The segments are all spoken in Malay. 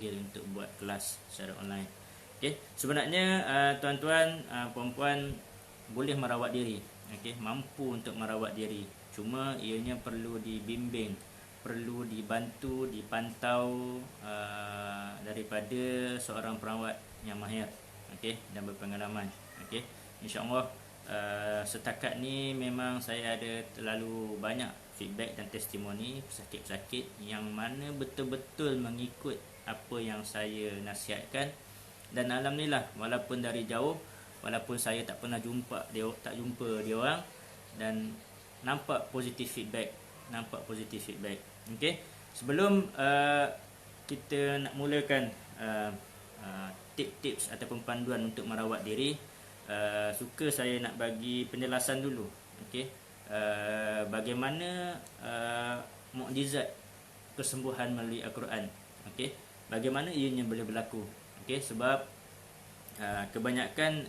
diri untuk buat kelas secara online. Okey, sebenarnya tuan-tuan, puan-puan boleh merawat diri, okey, mampu untuk merawat diri. Cuma ianya perlu dibimbing, perlu dibantu, dipantau daripada seorang perawat yang mahir, okey, dan berpengalaman. Okey, insya-Allah setakat ni memang saya ada terlalu banyak feedback dan testimoni pesakit-pesakit yang mana betul-betul mengikut apa yang saya nasihatkan, dan alhamdulillah walaupun dari jauh, walaupun saya tak pernah jumpa dia orang, dan nampak positif feedback. Okey, sebelum kita nak mulakan tips-tips ataupun panduan untuk merawat diri, suka saya nak bagi penjelasan dulu. Okey, bagaimana mukjizat kesembuhan melalui Al-Quran. Okey, bagaimana ianya boleh berlaku. Okey, sebab kebanyakan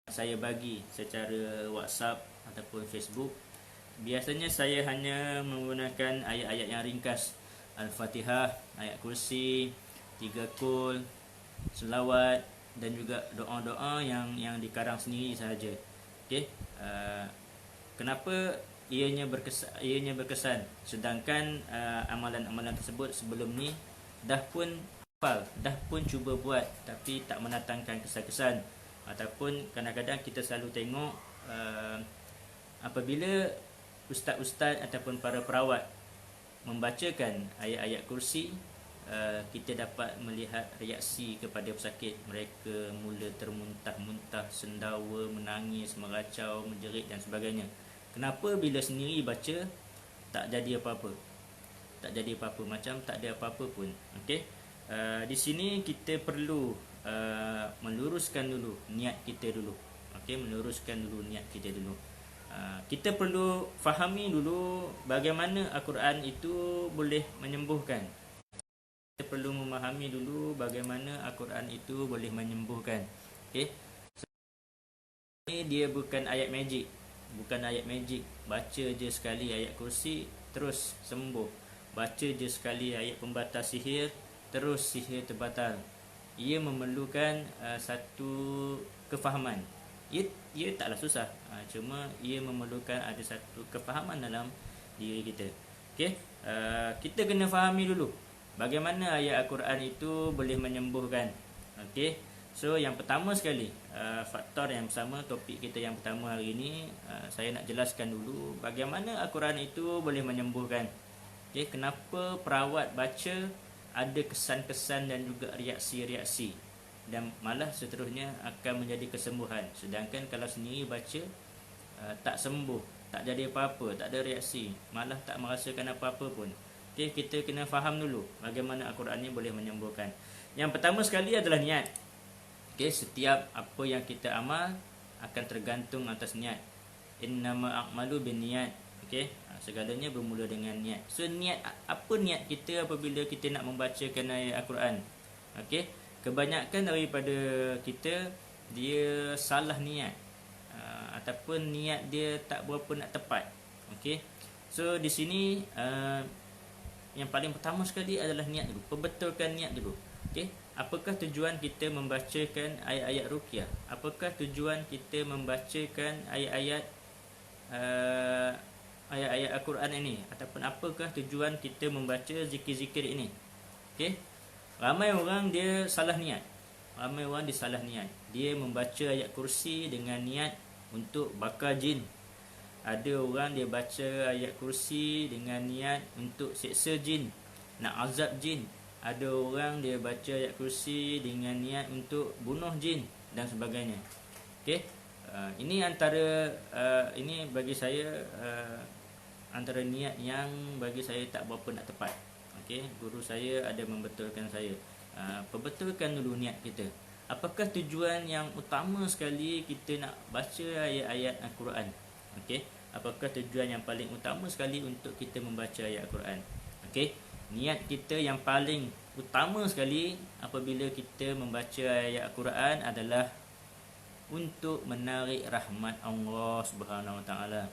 saya bagi secara WhatsApp ataupun Facebook, biasanya saya hanya menggunakan ayat-ayat yang ringkas, Al-Fatihah, ayat kursi, 3 Qul, selawat, dan juga doa-doa yang dikarang sendiri sahaja. Okey, kenapa ianya berkesan sedangkan amalan-amalan tersebut sebelum ni dah pun hafal, dah pun cuba buat, tapi tak mendatangkan kesan-kesan. Ataupun kadang-kadang kita selalu tengok apabila ustaz-ustaz ataupun para perawat membacakan ayat-ayat kursi, kita dapat melihat reaksi kepada pesakit. Mereka mula termuntah-muntah, sendawa, menangis, meracau, menjerit dan sebagainya. Kenapa bila sendiri baca tak jadi apa-apa? Tak jadi apa-apa, macam tak ada apa-apa pun. Okey, di sini kita perlu meluruskan dulu niat kita dulu. Okey, meluruskan dulu niat kita dulu. Kita perlu fahami dulu bagaimana Al-Quran itu boleh menyembuhkan. Kita perlu memahami dulu bagaimana Al-Quran itu boleh menyembuhkan. Okey, ini dia bukan ayat magic. Baca je sekali ayat kursi terus sembuh. Baca je sekali ayat pembatas sihir terus sihir terbatal. Ia memerlukan satu kefahaman. Ia taklah susah, cuma ia memerlukan ada satu kefahaman dalam diri kita. Okey, kita kena fahami dulu bagaimana ayat Al-Quran itu boleh menyembuhkan. Okey, so yang pertama sekali, faktor yang pertama, topik kita yang pertama hari ini, saya nak jelaskan dulu bagaimana Al-Quran itu boleh menyembuhkan. Okey, kenapa perawat baca ada kesan-kesan dan juga reaksi-reaksi, dan malah seterusnya akan menjadi kesembuhan. Sedangkan kalau sendiri baca tak sembuh, tak jadi apa-apa, tak ada reaksi, malah tak merasakan apa-apa pun. Okey, kita kena faham dulu bagaimana Al-Quran ini boleh menyembuhkan. Yang pertama sekali adalah niat. Okey, setiap apa yang kita amal akan tergantung atas niat. Innama a'malu binniyat. Okey, segalanya bermula dengan niat. So niat, apa niat kita apabila kita nak membacakan ayat Al-Quran? Okey, kebanyakan daripada kita dia salah niat, ataupun niat dia tak berapa nak tepat. Okey, so di sini yang paling pertama sekali adalah niat dulu. Perbetulkan niat dulu. Okey, apakah tujuan kita membacakan ayat-ayat ruqyah? Apakah tujuan kita membacakan ayat-ayat Al-Quran ini, ataupun apakah tujuan kita membaca zikir-zikir ini? Okey, ramai orang dia salah niat. Dia membaca ayat kursi dengan niat untuk bakar jin. Ada orang dia baca ayat kursi dengan niat untuk seksa jin, nak azab jin. Ada orang dia baca ayat kursi dengan niat untuk bunuh jin dan sebagainya. Okey, ini antara ini bagi saya antara niat yang bagi saya tak berapa nak tepat. Okey, guru saya ada membetulkan saya, perbetulkan dulu niat kita. Apakah tujuan yang utama sekali kita nak baca ayat-ayat Al-Quran? Okey, apakah tujuan yang paling utama sekali untuk kita membaca ayat Al-Quran? Okey, niat kita yang paling utama sekali apabila kita membaca ayat Al-Quran adalah untuk menarik rahmat Allah Subhanahu Wa Taala.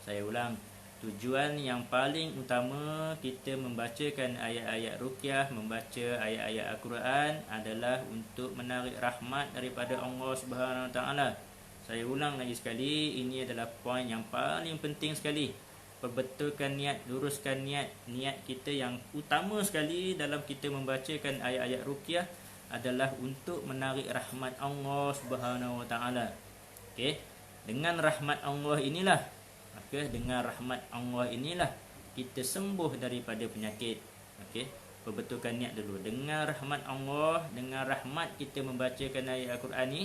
Saya ulang, Tujuan yang paling utama kita membacakan ayat-ayat ruqyah, membaca ayat-ayat Al-Quran adalah untuk menarik rahmat daripada Allah Subhanahu Wa Taala. Saya ulang lagi sekali, ini adalah poin yang paling penting sekali. Perbetulkan niat, luruskan niat. Niat kita yang utama sekali dalam kita membacakan ayat-ayat ruqyah adalah untuk menarik rahmat Allah Subhanahu Wa Taala. Okey. Dengan rahmat Allah inilah, maka dengan rahmat Allah inilah kita sembuh daripada penyakit. Okey, perbetulkan niat dulu. Dengan rahmat Allah, dengan rahmat kita membacakan ayat Al-Quran ni,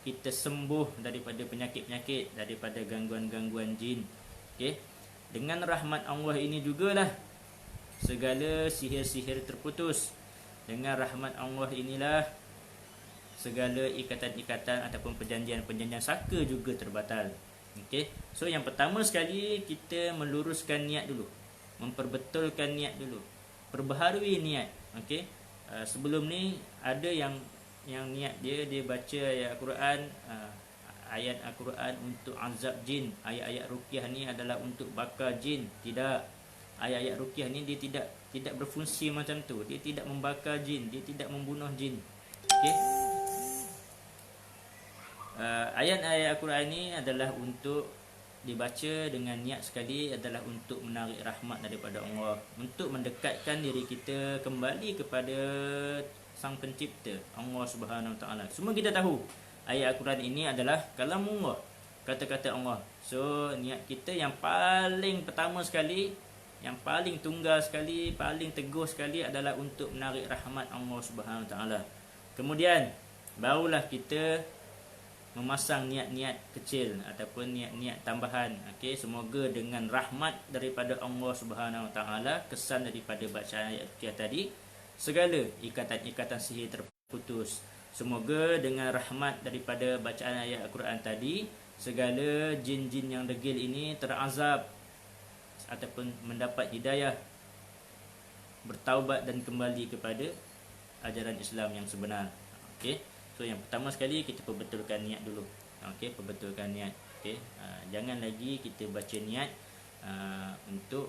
kita sembuh daripada penyakit-penyakit, daripada gangguan-gangguan jin. Okey, dengan rahmat Allah ini jugalah segala sihir-sihir terputus. Dengan rahmat Allah inilah segala ikatan-ikatan ataupun perjanjian-perjanjian saka juga terbatal. Okey. So yang pertama sekali kita meluruskan niat dulu. Memperbetulkan niat dulu. Perbaharui niat. Okey. Sebelum ni ada yang niat dia baca ayat Al-Quran, ayat Al-Quran untuk azab jin. Ayat-ayat ruqyah ni adalah untuk bakar jin. Tidak. Ayat-ayat ruqyah ni dia tidak berfungsi macam tu. Dia tidak membakar jin, dia tidak membunuh jin. Okey. Ayat-ayat Al-Quran ini adalah untuk dibaca dengan niat sekali, adalah untuk menarik rahmat daripada Allah, untuk mendekatkan diri kita kembali kepada Sang Pencipta, Allah Subhanahu Wa Taala. Semua kita tahu ayat Al-Quran ini adalah kalamullah, kata-kata Allah. So niat kita yang paling pertama sekali, yang paling tunggal sekali, paling teguh sekali adalah untuk menarik rahmat Allah Subhanahu Wa Taala. Kemudian barulah kita memasang niat-niat kecil ataupun niat-niat tambahan. Okey, semoga dengan rahmat daripada Allah Subhanahu Wa Taala, kesan daripada bacaan ayat ruqyah tadi, segala ikatan-ikatan sihir terputus. Semoga dengan rahmat daripada bacaan ayat Al-Quran tadi, segala jin-jin yang degil ini terazab ataupun mendapat hidayah, bertaubat dan kembali kepada ajaran Islam yang sebenar. Okey. So yang pertama sekali kita perbetulkan niat dulu. Okey, perbetulkan niat. Okey, jangan lagi kita baca niat untuk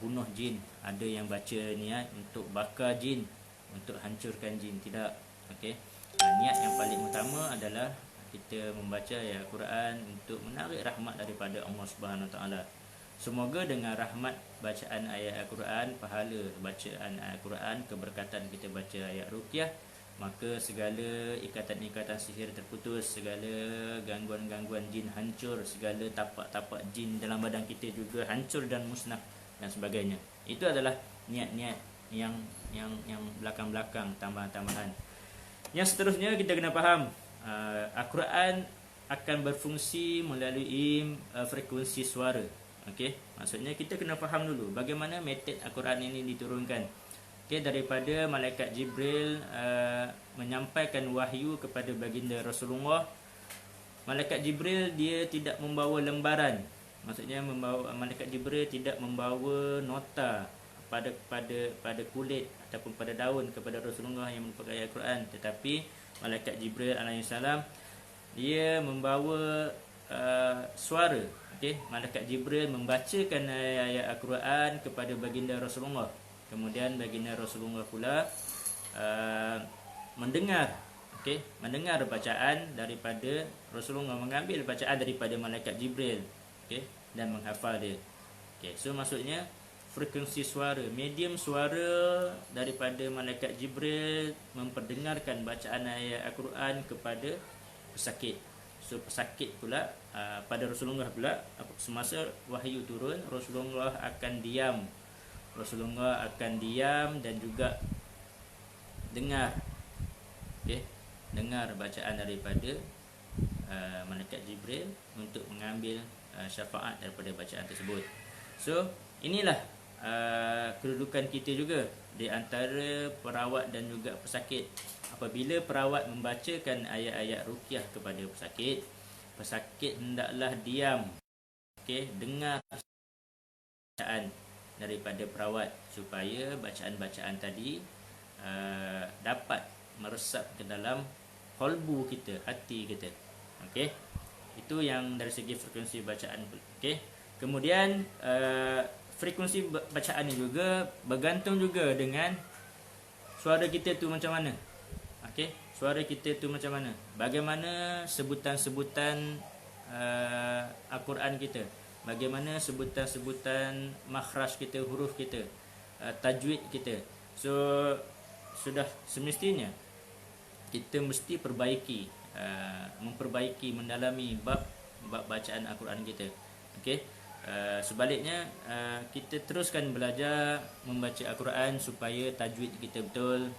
bunuh jin. Ada yang baca niat untuk bakar jin, untuk hancurkan jin. Tidak. Okey. Niat yang paling utama adalah kita membaca ayat Al-Quran untuk menarik rahmat daripada Allah Subhanahu Wa Taala. Semoga dengan rahmat bacaan ayat Al-Quran, pahala bacaan ayat Al-Quran, keberkatan kita baca ayat ruqyah, maka segala ikatan-ikatan sihir terputus, segala gangguan-gangguan jin hancur, segala tapak-tapak jin dalam badan kita juga hancur dan musnah dan sebagainya. Itu adalah niat-niat yang belakang-belakang, tambahan-tambahan. Yang seterusnya kita kena faham, Al-Quran akan berfungsi melalui frekuensi suara. Okey, maksudnya kita kena faham dulu bagaimana metod Al-Quran ini diturunkan. Okay, daripada malaikat Jibril menyampaikan wahyu kepada baginda Rasulullah. Malaikat Jibril dia tidak membawa lembaran. Maksudnya malaikat Jibril tidak membawa nota pada kulit ataupun pada daun kepada Rasulullah yang merupakan ayat Al-Quran, tetapi malaikat Jibril alaihissalam dia membawa suara. Okey, malaikat Jibril membacakan ayat Al-Quran kepada baginda Rasulullah. Kemudian baginda Rasulullah pula mendengar, okey, mendengar bacaan daripada Rasulullah, mengambil bacaan daripada malaikat Jibril, okey, dan menghafal dia. Okey, so maksudnya frekuensi suara, medium suara daripada malaikat Jibril memperdengarkan bacaan ayat Al-Quran kepada pesakit. So pesakit pula pada Rasulullah pula, semasa wahyu turun, Rasulullah akan diam. Rasulullah akan diam dan juga dengar, okey, dengar bacaan daripada malaikat Jibril untuk mengambil syafaat daripada bacaan tersebut. So inilah kedudukan kita juga di antara perawat dan juga pesakit. Apabila perawat membacakan ayat-ayat ruqyah kepada pesakit, pesakit hendaklah diam, okey, dengar bacaan daripada perawat supaya bacaan-bacaan tadi dapat meresap ke dalam kolbu kita, hati kita. Okey, itu yang dari segi frekuensi bacaan. Okey, Kemudian frekuensi bacaan ni juga bergantung juga dengan suara kita tu macam mana. Okey, suara kita tu macam mana. Bagaimana sebutan-sebutan Al-Quran kita. Bagaimana sebutan-sebutan makhraj kita, huruf kita, tajwid kita. So sudah semestinya kita mesti memperbaiki, mendalami bab bacaan Al-Quran kita. Okey. Sebaliknya kita teruskan belajar membaca Al-Quran supaya tajwid kita betul,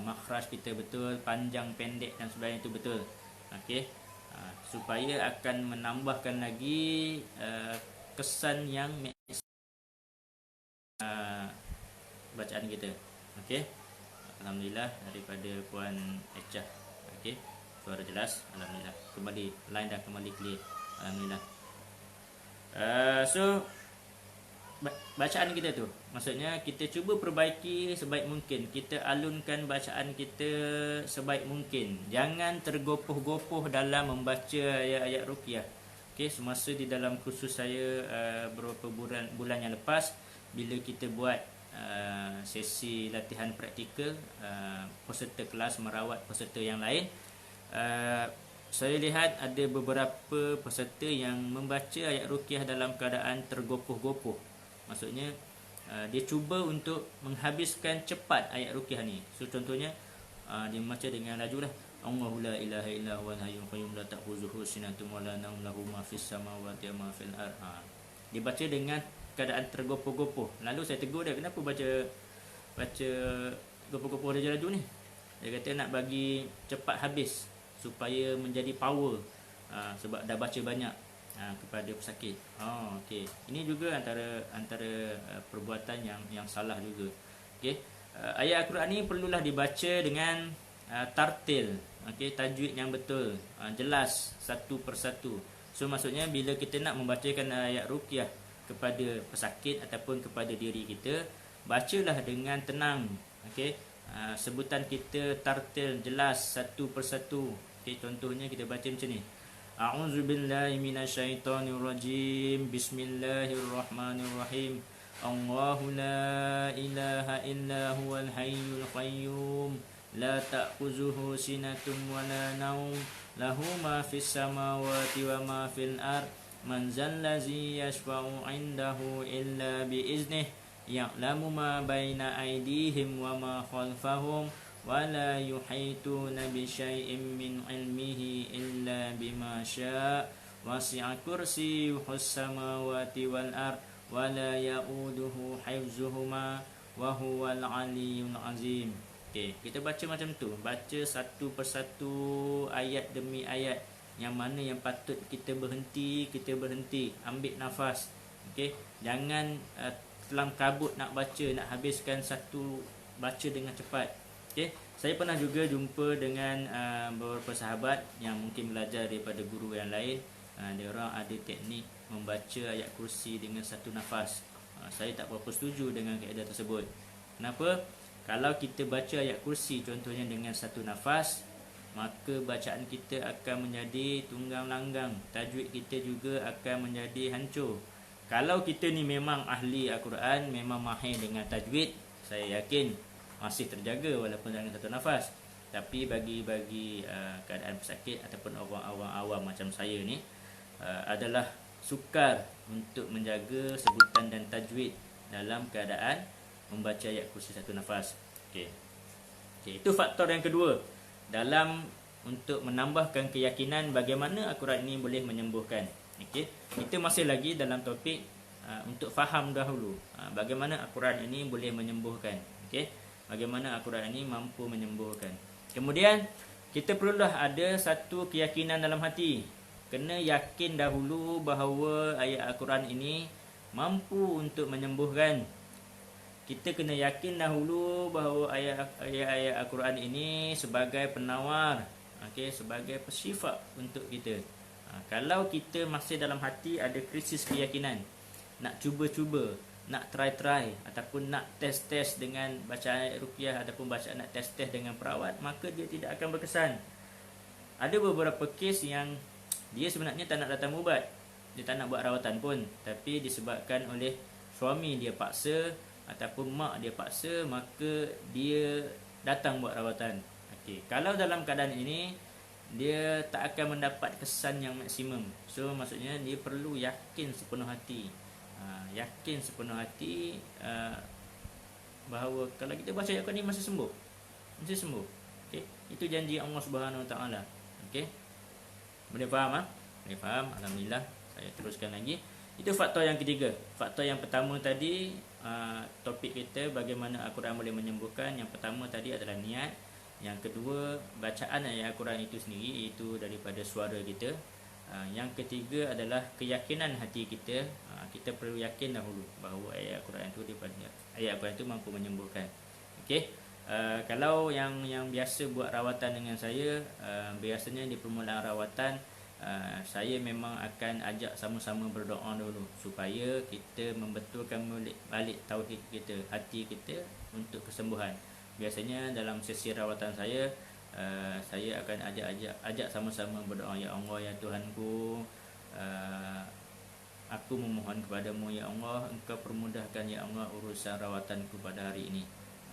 makhraj kita betul, panjang pendek dan sebagainya itu betul. Okey. Supaya akan menambahkan lagi kesan yang bacaan kita. Okey. Alhamdulillah daripada Puan Echah. Okey. Suara jelas. Alhamdulillah. Kembali line dah kembali clear. Alhamdulillah. So bacaan kita tu, maksudnya kita cuba perbaiki sebaik mungkin. Kita alunkan bacaan kita sebaik mungkin. Jangan tergopoh-gopoh dalam membaca ayat-ayat ruqyah. Okey, semasa di dalam kursus saya beberapa bulan yang lepas, bila kita buat sesi latihan praktikal, peserta kelas merawat peserta yang lain, saya lihat ada beberapa peserta yang membaca ayat ruqyah dalam keadaan tergopoh-gopoh. Maksudnya dia cuba untuk menghabiskan cepat ayat ruqyah ni. So contohnya dia membaca dengan laju lah. Allahu la ilaha illa huwal hayyul qayyum la ta'khuzuhu sinatun wa la nawm lahu ma fis samawati wa ma fil ard. Dia baca dengan keadaan tergopoh-gopoh. Lalu saya tegur dia, kenapa baca gopoh-gopoh dia laju ni? Dia kata nak bagi cepat habis supaya menjadi power, sebab dah baca banyak kepada pesakit. Okey. Ini juga antara perbuatan yang salah juga. Okey. Ayat Al-Quran ni perlulah dibaca dengan tartil, okey, tajwid yang betul, jelas satu persatu. So maksudnya bila kita nak membacakan ayat ruqyah kepada pesakit ataupun kepada diri kita, bacalah dengan tenang. Okey. Sebutan kita tartil, jelas satu persatu. Okay, contohnya kita baca macam ni. A'udzubillahi minasyaitonirrajim. Bismillahirrahmanirrahim. Allahu la ilaha illa huwal hayyul qayyum. La ta'khuzuhu sinatun wa la nawm. Lahu ma fis samawati wa ma fil ard. Man zallazi yashfa'u 'indahu illa bi iznihi. Ya'lamu ma baina aydihim wa ma khalfahum. وَلَا يُحِيطُونَ بِشَيْءٍ مِّنْ عِلْمِهِ إِلَّا بِمَا شَاءَ وَسِعَ كُرْسِيُّهُ السَّمَاوَاتِ وَالْأَرْضَ وَلَا يَئُودُهُ حِفْظُهُمَا وَهُوَ الْعَلِيُّ الْعَظِيمُ. Okey, kita baca macam tu, baca satu persatu ayat demi ayat. Yang mana yang patut kita berhenti, ambil nafas. Okey, jangan kelam kabut nak baca, nak habiskan satu baca dengan cepat. Okay. Saya pernah juga jumpa dengan beberapa sahabat yang mungkin belajar daripada guru yang lain. Dia orang ada teknik membaca ayat kursi dengan satu nafas. Saya tak berapa setuju dengan kaedah tersebut. Kenapa? Kalau kita baca ayat kursi contohnya dengan satu nafas, maka bacaan kita akan menjadi tunggang langgang. Tajwid kita juga akan menjadi hancur. Kalau kita ni memang ahli Al-Quran, memang mahir dengan tajwid, saya yakin masih terjaga walaupun dengan satu nafas. Tapi bagi keadaan pesakit ataupun orang awam macam saya ni, adalah sukar untuk menjaga sebutan dan tajwid dalam keadaan membaca ayat kursi satu nafas. Okey. Itu faktor yang kedua dalam untuk menambahkan keyakinan bagaimana Al-Quran ini boleh menyembuhkan. Okey. Kita masih lagi dalam topik untuk faham dahulu bagaimana Al-Quran ini boleh menyembuhkan. Okey. Bagaimana Al-Quran ini mampu menyembuhkan. Kemudian kita perlulah ada satu keyakinan dalam hati. Kena yakin dahulu bahawa ayat Al-Quran ini mampu untuk menyembuhkan. Kita kena yakin dahulu bahawa ayat Al-Quran ini sebagai penawar, okey, sebagai pesyifa untuk kita. Kalau kita masih dalam hati ada krisis keyakinan, nak cuba-cuba, nak try ataupun nak test dengan bacaan ayat ruqyah ataupun bacaan nak test dengan perawat, maka dia tidak akan berkesan. Ada beberapa kes yang dia sebenarnya tak nak datang ubat, dia tak nak buat rawatan pun, tapi disebabkan oleh suami dia paksa ataupun mak dia paksa, maka dia datang buat rawatan. Okey, kalau dalam keadaan ini dia tak akan mendapat kesan yang maksimum. So maksudnya dia perlu yakin sepenuh hati, yakin sepenuh hati bahawa kalau kita baca ayat Quran ni masih sembuh, masih sembuh. Okey, itu janji Allah Subhanahu Wa Taala. Okey, boleh faham? Boleh faham? Alhamdulillah. Saya teruskan lagi. Itu faktor yang ketiga. Faktor yang pertama tadi, topik kita bagaimana Al-Quran boleh menyembuhkan. Yang pertama tadi adalah niat. Yang kedua, bacaan ayat Al-Quran itu sendiri, itu daripada suara kita. Yang ketiga adalah keyakinan hati kita. Kita perlu yakin dahulu bahawa ayat Al-Quran itu ayat Al-Quran itu mampu menyembuhkan. Okey. Kalau yang biasa buat rawatan dengan saya, biasanya di permulaan rawatan, saya memang akan ajak sama-sama berdoa dulu supaya kita membetulkan balik tauhid kita, hati kita untuk kesembuhan. Biasanya dalam sesi rawatan saya akan ajak sama-sama berdoa, ya Allah, ya Tuhanku, aku memohon kepadamu ya Allah, engkau permudahkan ya Allah urusan rawatanku pada hari ini.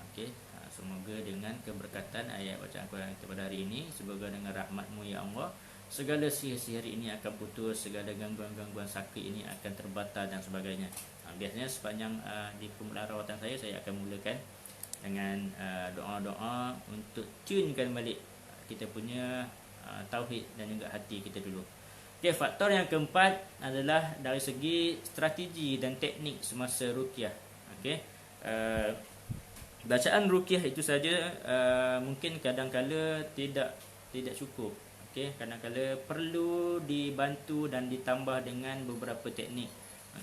Okey, semoga dengan keberkatan ayat bacaan Quran kita pada hari ini, semoga dengan rahmatmu ya Allah, segala sihir-sihir ini akan putus, segala gangguan-gangguan sakit ini akan terbatal dan sebagainya. Biasanya sepanjang di permulaan rawatan saya akan mulakan dengan doa-doa untuk tunekan balik kita punya tauhid dan juga hati kita dulu. Okey, faktor yang keempat adalah dari segi strategi dan teknik semasa ruqyah. Okey, bacaan ruqyah itu saja mungkin kadang-kala tidak cukup. Okey, kadang-kala perlu dibantu dan ditambah dengan beberapa teknik.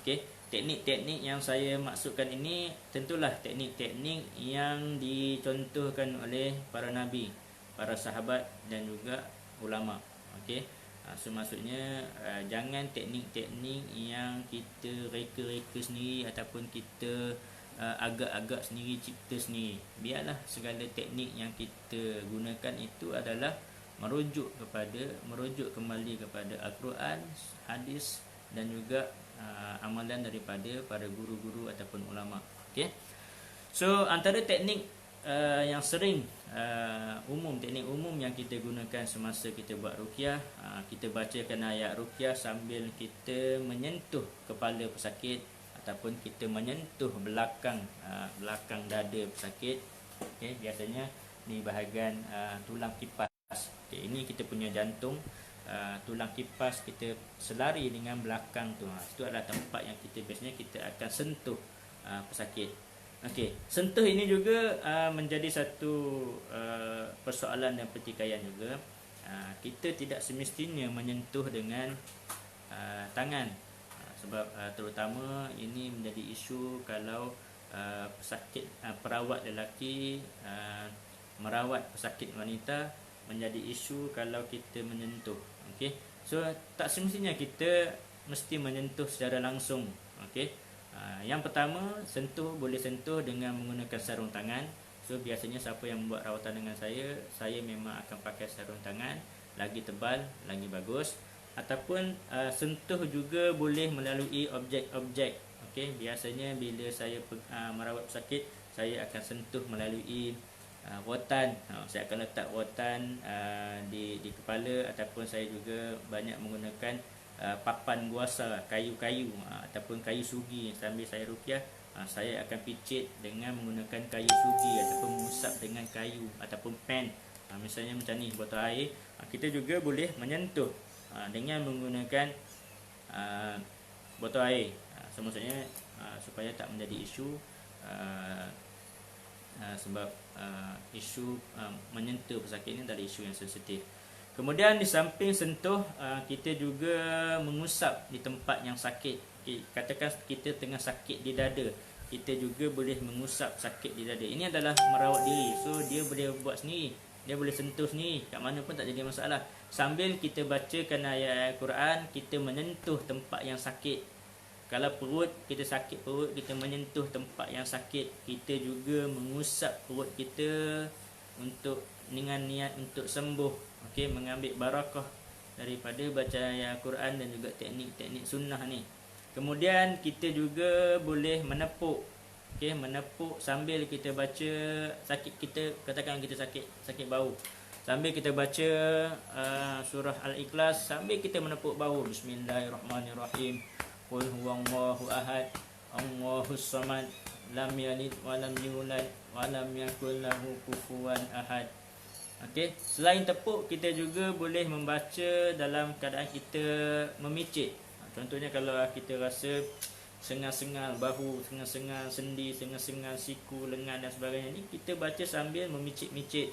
Okey, teknik-teknik yang saya maksudkan ini tentulah teknik-teknik yang dicontohkan oleh para nabi, para sahabat dan juga ulama. Okey, so maksudnya jangan teknik-teknik yang kita reka-reka sendiri ataupun kita agak-agak sendiri, cipta sendiri. Biarlah segala teknik yang kita gunakan itu adalah merujuk kembali kepada Al-Quran, hadis dan juga amalan daripada para guru-guru ataupun ulama. Okey. So antara teknik yang sering teknik umum yang kita gunakan semasa kita buat ruqyah, kita bacakan ayat ruqyah sambil kita menyentuh kepala pesakit ataupun kita menyentuh belakang dada pesakit. Okey, biasanya di bahagian tulang kipas. Okay, ini kita punya jantung, tulang kipas kita selari dengan belakang tu. Itu adalah tempat yang biasanya kita akan sentuh pesakit. Okey, sentuh ini juga menjadi satu persoalan dan pertikaian juga. Kita tidak semestinya menyentuh dengan tangan, sebab terutama ini menjadi isu kalau pesakit, perawat lelaki merawat pesakit wanita, menjadi isu kalau kita menyentuh. Okey, so tak semestinya kita mesti menyentuh secara langsung. Okey, yang pertama, boleh sentuh dengan menggunakan sarung tangan. So biasanya siapa yang membuat rawatan dengan saya memang akan pakai sarung tangan, lagi tebal lagi bagus. Ataupun sentuh juga boleh melalui objek-objek. Okey, biasanya bila saya merawat pesakit, saya akan sentuh melalui rotan. Saya akan letak rotan di kepala, ataupun saya juga banyak menggunakan papan guasa, kayu-kayu ataupun kayu sugi. Sambil saya ruqyah, saya akan picit dengan menggunakan kayu sugi ataupun mengusap dengan kayu ataupun pen. Misalnya macam ni, botol air. Kita juga boleh menyentuh dengan menggunakan botol air. So maksudnya supaya tak menjadi isu, sebab isu menyentuh pesakit ini adalah isu yang sensitif. Kemudian di samping sentuh, kita juga mengusap di tempat yang sakit. Katakan kita tengah sakit di dada, kita juga boleh mengusap sakit di dada. Ini adalah merawat diri. So dia boleh buat sendiri, dia boleh sentuh sendiri, kat mana pun tak jadi masalah. Sambil kita bacakan ayat Al-Quran, kita menyentuh tempat yang sakit. Kalau perut, kita sakit perut, kita menyentuh tempat yang sakit. Kita juga mengusap perut kita untuk dengan niat untuk sembuh. Okey, mengambil barakah daripada baca ayat Quran dan juga teknik-teknik sunnah ni. Kemudian kita juga boleh menepuk. Okey, menepuk sambil kita baca. Sakit kita, katakan kita sakit bau, sambil kita baca surah Al-Ikhlas, sambil kita menepuk bahu. Bismillahirrahmanirrahim. Qul huwallahu ahad, Allahus samad, lam yalid wa lam yulad wa lam yakul lahu kufuwan ahad. Okey, selain tepuk, kita juga boleh membaca dalam keadaan kita memicit. Contohnya kalau kita rasa sengal-sengal bahu, sengal-sengal sendi, sengal-sengal siku, lengan dan sebagainya ni, kita baca sambil memicit-micit.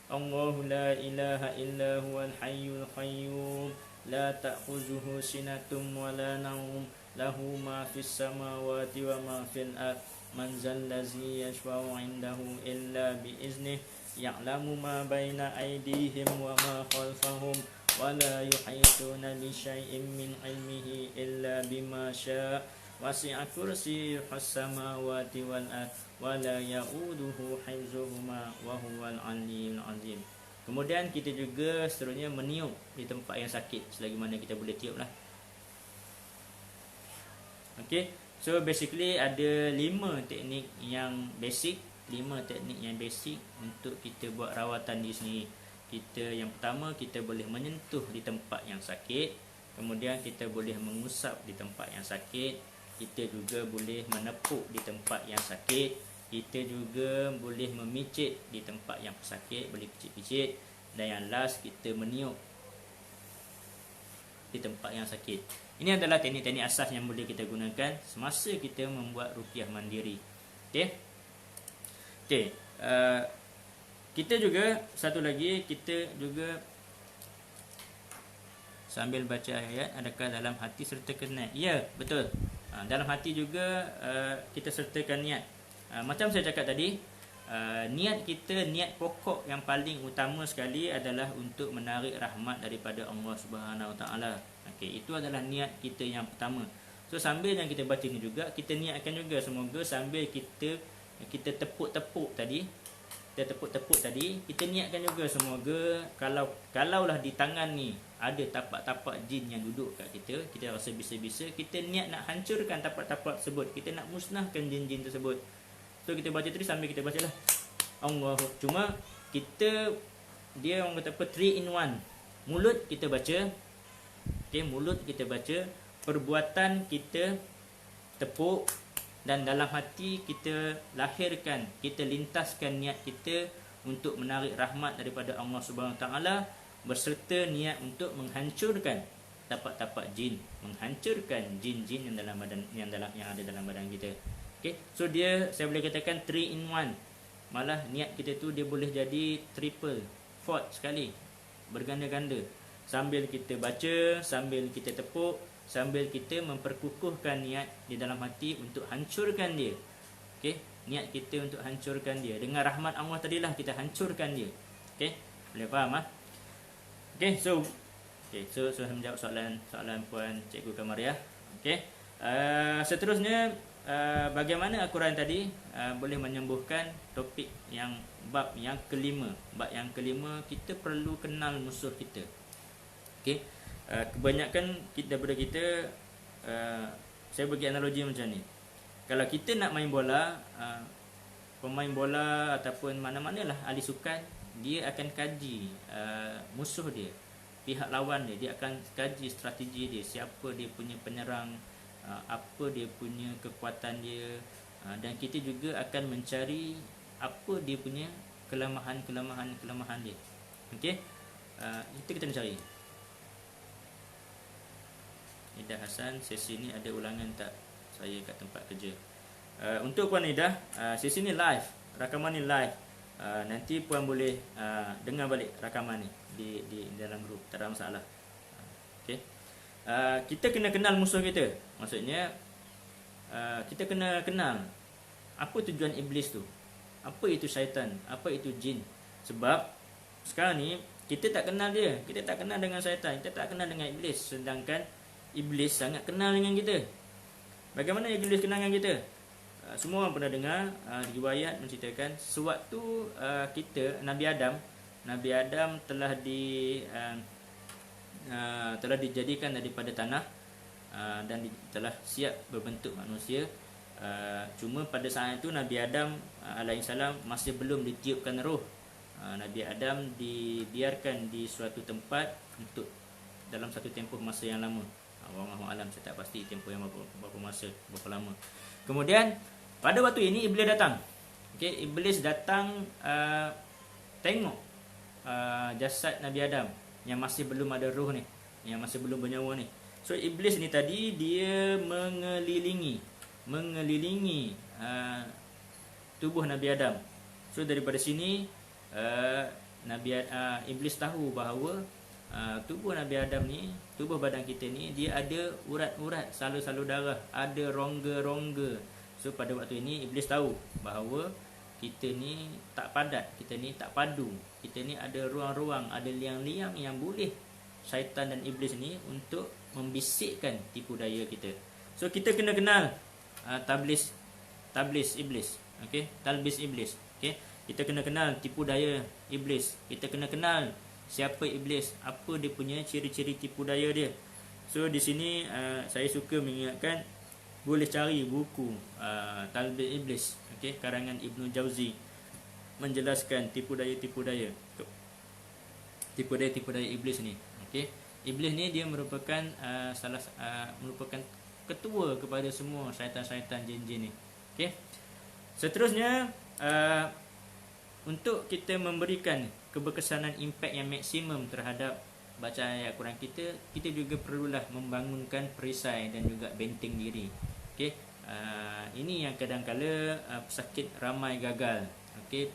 Allahu la ilaha illa huwal hayyul qayyum, la ta'khuzuhu sinatum wa la nawm, lahu ma fis samawati wa ma fil ard, man zallazi yashfa'u 'indahu illa bi iznihi, ya'lamu ma baina aydihim wa ma khalfahum, wa la yuhituna bi syai'in min 'ilmihi illa bima syaa', wasi'a kursiyyuhus samawati wal ard, wa la ya'uduhu hifdzuhuma wa huwal 'aliyyul 'azim. Kemudian kita juga seterusnya meniup di tempat yang sakit selagi mana kita boleh tiup lah. Okey, so basically ada 5 teknik yang basic, 5 teknik yang basic untuk kita buat rawatan di sini. Yang pertama, kita boleh menyentuh di tempat yang sakit. Kemudian kita boleh mengusap di tempat yang sakit. Kita juga boleh menepuk di tempat yang sakit. Kita juga boleh memicit di tempat yang sakit, boleh picit-picit. Dan yang last, kita meniup di tempat yang sakit. Ini adalah teknik-teknik asas yang boleh kita gunakan semasa kita membuat ruqyah mandiri. Okey. Kita juga satu lagi, kita juga sambil baca ayat, adakah dalam hati sertakan niat? Ya, betul. Dalam hati juga kita sertakan niat. Macam saya cakap tadi, niat kita, niat pokok yang paling utama sekali adalah untuk menarik rahmat daripada Allah Subhanahu Wa Taala. Okey, itu adalah niat kita yang pertama. So sambil yang kita baca ni juga, kita niatkan juga semoga sambil kita tepuk-tepuk tadi, kita niatkan juga semoga kalaulah di tangan ni ada tapak-tapak jin yang duduk kat kita rasa bisa-bisa, kita niat nak hancurkan tapak-tapak tersebut, kita nak musnahkan jin-jin tersebut. So kita baca tadi sambil kita bacalah Allah. Cuma dia orang kata apa, 3 in 1. Mulut kita baca, mulut kita baca, perbuatan kita tepuk, dan dalam hati kita lahirkan, kita lintaskan niat kita untuk menarik rahmat daripada Allah Subhanahu Taala, berserta niat untuk menghancurkan tapak-tapak jin, menghancurkan jin-jin yang ada dalam badan kita. Okey, so saya boleh katakan 3 in 1. Malah niat kita tu dia boleh jadi triple, 4 sekali, berganda-ganda. Sambil kita baca, sambil kita tepuk, sambil kita memperkukuhkan niat di dalam hati untuk hancurkan dia. Okey, niat kita untuk hancurkan dia. Dengan rahmat Allah tadilah kita hancurkan dia. Okey, boleh faham ah? Okey, so saya menjawab soalan puan Cikgu Kamaria. Okey. Seterusnya, bagaimana Al-Quran tadi boleh menyembuhkan topik yang bab yang kelima. Bab yang kelima, kita perlu kenal musuh kita. Okey. Kebanyakan daripada kita, saya bagi analogi macam ni. Kalau kita nak main bola, pemain bola ataupun mana-manalah ahli sukan, dia akan kaji musuh dia, pihak lawan dia akan kaji strategi dia, siapa dia punya penyerang, apa dia punya kekuatan dia, dan kita juga akan mencari apa dia punya kelemahan dia. Okey, itu kita nak cari. Nidah Hasan, sesi ni ada ulangan tak? Saya kat tempat kerja. Untuk Puan Nidah, sesi ni live, rakaman ni live. Nanti Puan boleh dengar balik rakaman ni di dalam grup, tak ada masalah. Okey. Kita kena kenal musuh kita. Maksudnya kita kena kenal apa tujuan iblis tu. Apa itu syaitan? Apa itu jin? Sebab sekarang ni kita tak kenal dia, kita tak kenal dengan syaitan, kita tak kenal dengan iblis, sedangkan iblis sangat kenal dengan kita. Bagaimana iblis kenal dengan kita? Semua orang pernah dengar riwayat menceritakan sewaktu Nabi Adam telah telah dijadikan daripada tanah dan telah siap berbentuk manusia. Cuma pada saat itu Nabi Adam alaihissalam masih belum ditiupkan roh. Nabi Adam dibiarkan di suatu tempat untuk dalam satu tempoh masa yang lama. Wallahu alam, saya tak pasti tempoh yang berapa masa, berapa lama. Kemudian pada waktu ini Iblis datang. Okey, Iblis datang tengok jasad Nabi Adam yang masih belum ada roh ni, yang masih belum bernyawa ni. So Iblis ni tadi dia mengelilingi tubuh Nabi Adam. So daripada sini Iblis tahu bahawa tubuh Nabi Adam ni, tubuh badan kita ni, dia ada urat-urat, salur-salur darah, ada rongga-rongga. So pada waktu ini Iblis tahu bahawa kita ni tak padat, kita ni tak padu, kita ni ada ruang-ruang, ada liang-liang yang boleh syaitan dan iblis ni untuk membisikkan tipu daya kita. So kita kena kenal talbis iblis, okey, talbis iblis, okey. Kita kena kenal tipu daya iblis. Kita kena kenal siapa iblis, apa dia punya ciri-ciri tipu daya dia. So di sini saya suka mengingatkan, boleh cari buku Talbis Iblis, okey, karangan Ibnu Jauzi, menjelaskan tipu daya iblis ni. Okey, iblis ni dia merupakan merupakan ketua kepada semua syaitan-syaitan jin-jin ni. Okey. Seterusnya untuk kita memberikan keberkesanan impak yang maksimum terhadap bacaan ayat Quran kita juga perlulah membangunkan perisai dan juga benteng diri. Okey, ini yang kadang-kala pesakit ramai gagal. Okey,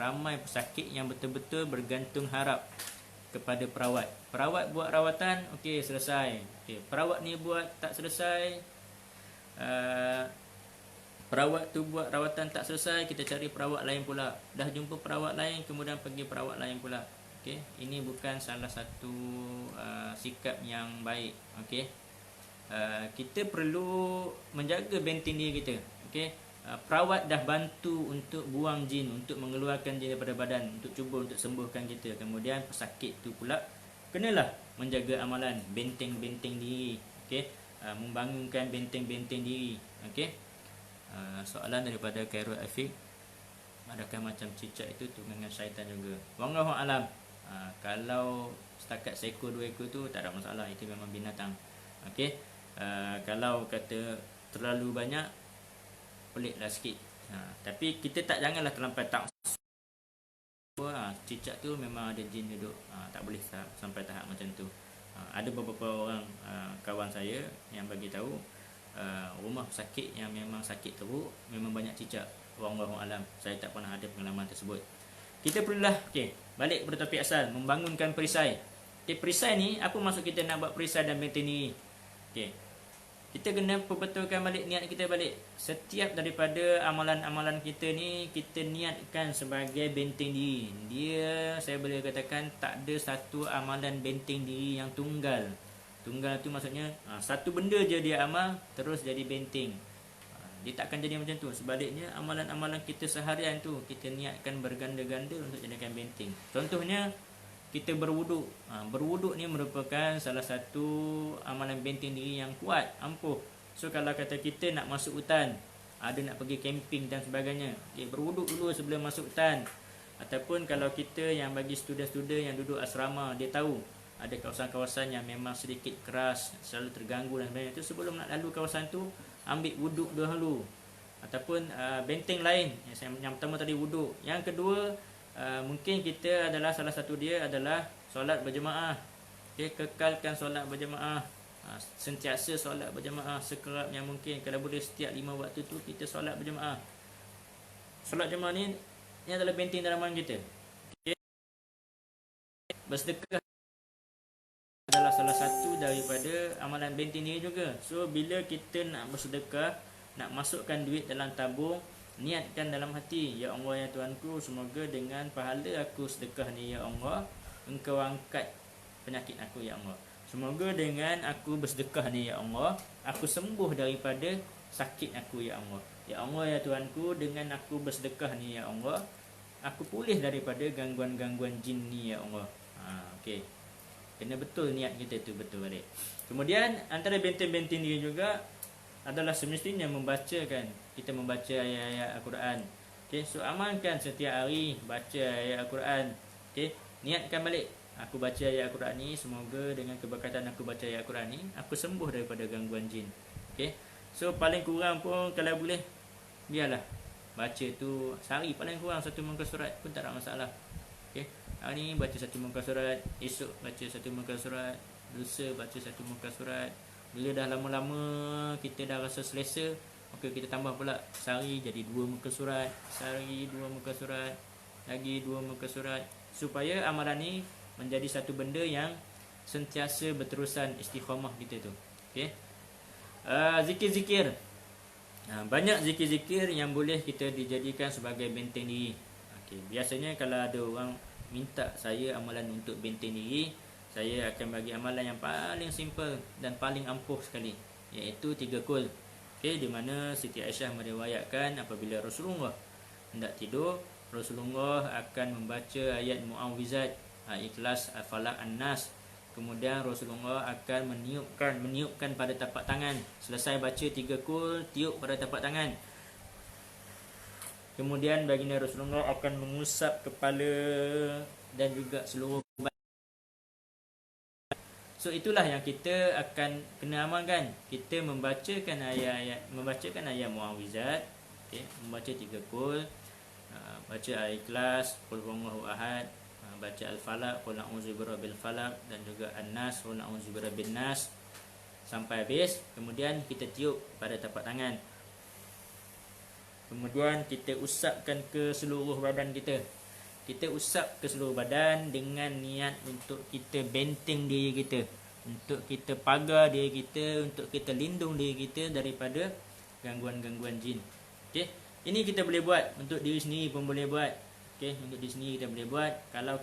ramai pesakit yang betul-betul bergantung harap kepada perawat. Perawat buat rawatan, okey, selesai. Okey, perawat ni buat tak selesai, perawat tu buat rawatan tak selesai, kita cari perawat lain pula. Dah jumpa perawat lain, kemudian pergi perawat lain pula. Okey, ini bukan salah satu sikap yang baik. Okey, kita perlu menjaga benteng diri kita. Okey, perawat dah bantu untuk buang jin, untuk mengeluarkan jin daripada badan, untuk cuba untuk sembuhkan kita. Kemudian pesakit tu pula kenalah menjaga amalan benteng-benteng diri. Okey, membangunkan benteng-benteng diri. Okey, soalan daripada Khairul Afiq, adakah macam cicak itu tunggangan syaitan juga? Wallahu alam. Kalau setakat seekor dua ekor tu tak ada masalah, itu memang binatang. Okey, kalau kata terlalu banyak, peliklah sikit. Tapi kita janganlah terlampau tak. Cicak tu memang ada jin duduk, tak boleh sampai tahap macam tu. Ada beberapa orang kawan saya yang bagi tahu rumah pesakit yang memang sakit teruk memang banyak cicak. Wallahu alam, saya tak pernah ada pengalaman tersebut. Kita perlulah balik kepada topik asal, membangunkan perisai. Perisai ni apa maksud kita nak buat perisai dan benteng ni? Kita kena perbetulkan balik niat kita balik. Setiap daripada amalan-amalan kita ni kita niatkan sebagai benteng diri. Dia, saya boleh katakan, tak ada satu amalan benteng diri yang tunggal. Tunggal tu maksudnya satu benda je dia amal terus jadi benteng. Dia takkan jadi macam tu. Sebaliknya amalan-amalan kita seharian tu kita niatkan berganda-ganda untuk jadikan benteng. Contohnya kita berwuduk. Berwuduk ni merupakan salah satu amalan benteng diri yang kuat, ampuh. So kalau kata kita nak masuk hutan, ada nak pergi camping dan sebagainya, berwuduk dulu sebelum masuk hutan. Ataupun kalau kita yang bagi student-student yang duduk asrama, dia tahu ada kawasan-kawasan yang memang sedikit keras, selalu terganggu dan sebagainya, itu sebelum nak lalu kawasan tu, ambil wuduk dahulu. Ataupun benteng lain, yang pertama tadi wuduk. Yang kedua, mungkin kita adalah salah satu dia adalah solat berjemaah. Kekalkan solat berjemaah, sentiasa solat berjemaah sekerap yang mungkin. Kalau boleh setiap 5 waktu tu kita solat berjemaah. Solat jemaah ni adalah benteng dalam amalan kita. Bersedekah adalah salah satu daripada amalan benteng ni juga. So bila kita nak bersedekah, nak masukkan duit dalam tabung, niatkan dalam hati, ya Allah, ya Tuhanku, semoga dengan pahala aku sedekah ni, ya Allah, Engkau angkat penyakit aku, ya Allah. Semoga dengan aku bersedekah ni, ya Allah, aku sembuh daripada sakit aku, ya Allah. Ya Allah, ya Tuhanku, dengan aku bersedekah ni, ya Allah, aku pulih daripada gangguan-gangguan jin ni, ya Allah. Okey. Kena betul niat kita tu betul balik. Kemudian antara benteng-benteng diri juga adalah semestinya membacakan. Kita membaca ayat-ayat Al-Quran. Okay, so amalkan setiap hari baca ayat Al-Quran. Okay, niatkan balik. Aku baca ayat Al-Quran ni, semoga dengan keberkatan aku baca ayat Al-Quran ni, aku sembuh daripada gangguan jin. Okay, so paling kurang pun kalau boleh, biarlah baca tu sehari paling kurang satu muka surat pun tak ada masalah. Okay, hari ni baca satu muka surat, esok baca satu muka surat, lusa baca satu muka surat. Bila dah lama-lama kita dah rasa selesa, maka kita tambah pula sehari jadi 2 muka surat, sehari 2 muka surat, lagi 2 muka surat, supaya amalan ni menjadi satu benda yang sentiasa berterusan istiqamah kita tu. Okey. Zikir-zikir. Banyak zikir-zikir yang boleh kita dijadikan sebagai benteng diri. Okey, biasanya kalau ada orang minta saya amalan untuk benteng diri, saya akan bagi amalan yang paling simple dan paling ampuh sekali, iaitu 3 kul. Okey, di mana Siti Aisyah meriwayatkan apabila Rasulullah hendak tidur, Rasulullah akan membaca ayat Muawwizat, Ikhlas, Al-Falaq, An-Nas. Kemudian Rasulullah akan meniupkan pada tapak tangan. Selesai baca 3 kul, tiup pada tapak tangan. Kemudian baginda Rasulullah akan mengusap kepala dan juga seluruh badan. So itulah yang kita akan kena amalkan. Kita membacakan ayat Muawwizat, okay, membaca 3 kul, baca Al-Ikhlas, Qul huwallahu ahad, baca Al-Falaq, Qul a'udzu birabbil falaq, dan juga An-Nas, Qul a'udzu birabbin nas, sampai habis. Kemudian kita tiup pada tapak tangan. Kemudian kita usapkan ke seluruh badan kita. Kita usap ke seluruh badan dengan niat untuk kita benteng diri kita, untuk kita pagar diri kita, untuk kita lindung diri kita daripada gangguan-gangguan jin. Okey, ini kita boleh buat untuk diri sendiri pun boleh buat. Okey, untuk diri sendiri kita boleh buat. Kalau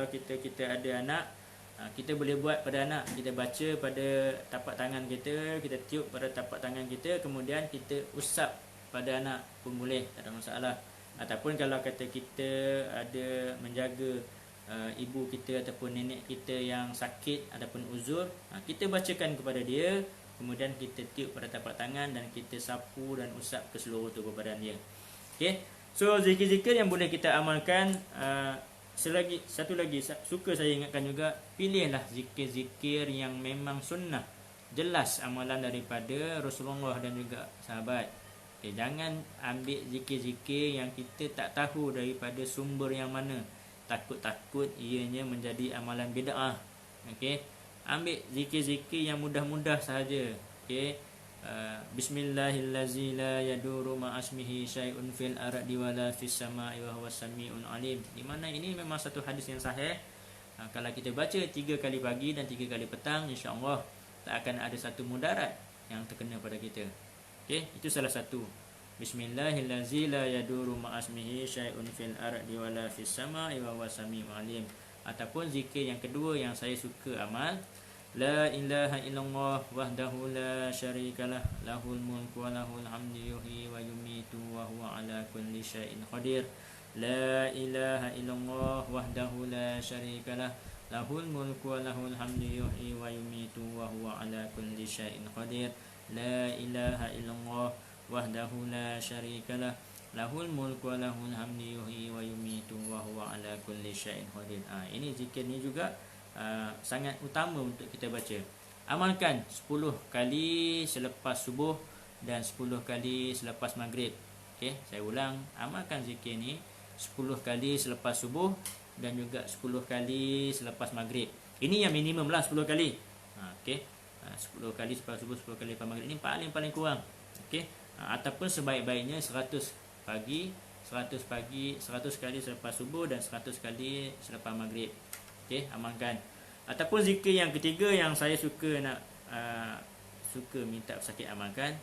kita ada anak, kita boleh buat pada anak. Kita baca pada tapak tangan kita, kita tiup pada tapak tangan kita, kemudian kita usap pada anak pun boleh, tak ada masalah. Ataupun kalau kata kita ada menjaga ibu kita ataupun nenek kita yang sakit ataupun uzur, kita bacakan kepada dia, kemudian kita tiup pada tapak tangan dan kita sapu dan usap ke seluruh tubuh badan dia. Okey, so zikir-zikir yang boleh kita amalkan. Satu lagi suka saya ingatkan juga, pilihlah zikir-zikir yang memang sunnah, jelas amalan daripada Rasulullah dan juga sahabat. Okay, jangan ambil zikir-zikir yang kita tak tahu daripada sumber yang mana. Takut-takut ianya menjadi amalan bid'ah. Okey, ambil zikir-zikir yang mudah-mudah sahaja. Okey, Bismillahirrahmanirrahim, la yaduru ma'asmihi syai'un fil ardi wala fis sama'i wa huwas sami'un alim. Di mana ini memang satu hadis yang sahih. Kalau kita baca 3 kali pagi dan 3 kali petang, insya-Allah tak akan ada satu mudarat yang terkena pada kita. Okey, itu salah satu. Bismillahirrahmanirrahim, la yaduru ma'asmihi syai'un fil ardi wala fis sama'i wa huwas sami'un alim. Ataupun zikir yang kedua yang saya suka amal, la ilaha illallah wahdahu la syarikalah, lahul mulku wa lahul hamdu yuhyi wa yumiitu wa huwa ala kulli syai'in qadir. La ilaha illallah wahdahu la syarikalah, lahul mulku wa lahul hamdu yuhyi wa yumiitu wa huwa ala kulli syai'in qadir. La ilaha illallah wahdahu la syarikalah, lahul mulku wa lahul hamdu yuhyi wa yumiitu wa huwa ala kulli syai'in qadir. Ini zikir ni juga sangat utama untuk kita baca. Amalkan 10 kali selepas subuh dan 10 kali selepas maghrib. Okey, saya ulang, amalkan zikir ni 10 kali selepas subuh dan juga 10 kali selepas maghrib. Ini yang minimum lah 10 kali. Okey, 10 kali selepas subuh, 10 kali selepas maghrib, ini paling kurang. Okey, ataupun sebaik-baiknya 100 pagi, 100 kali selepas subuh dan 100 kali selepas maghrib. Okey, amalkan. Ataupun zikir yang ketiga yang saya suka minta pesakit amalkan,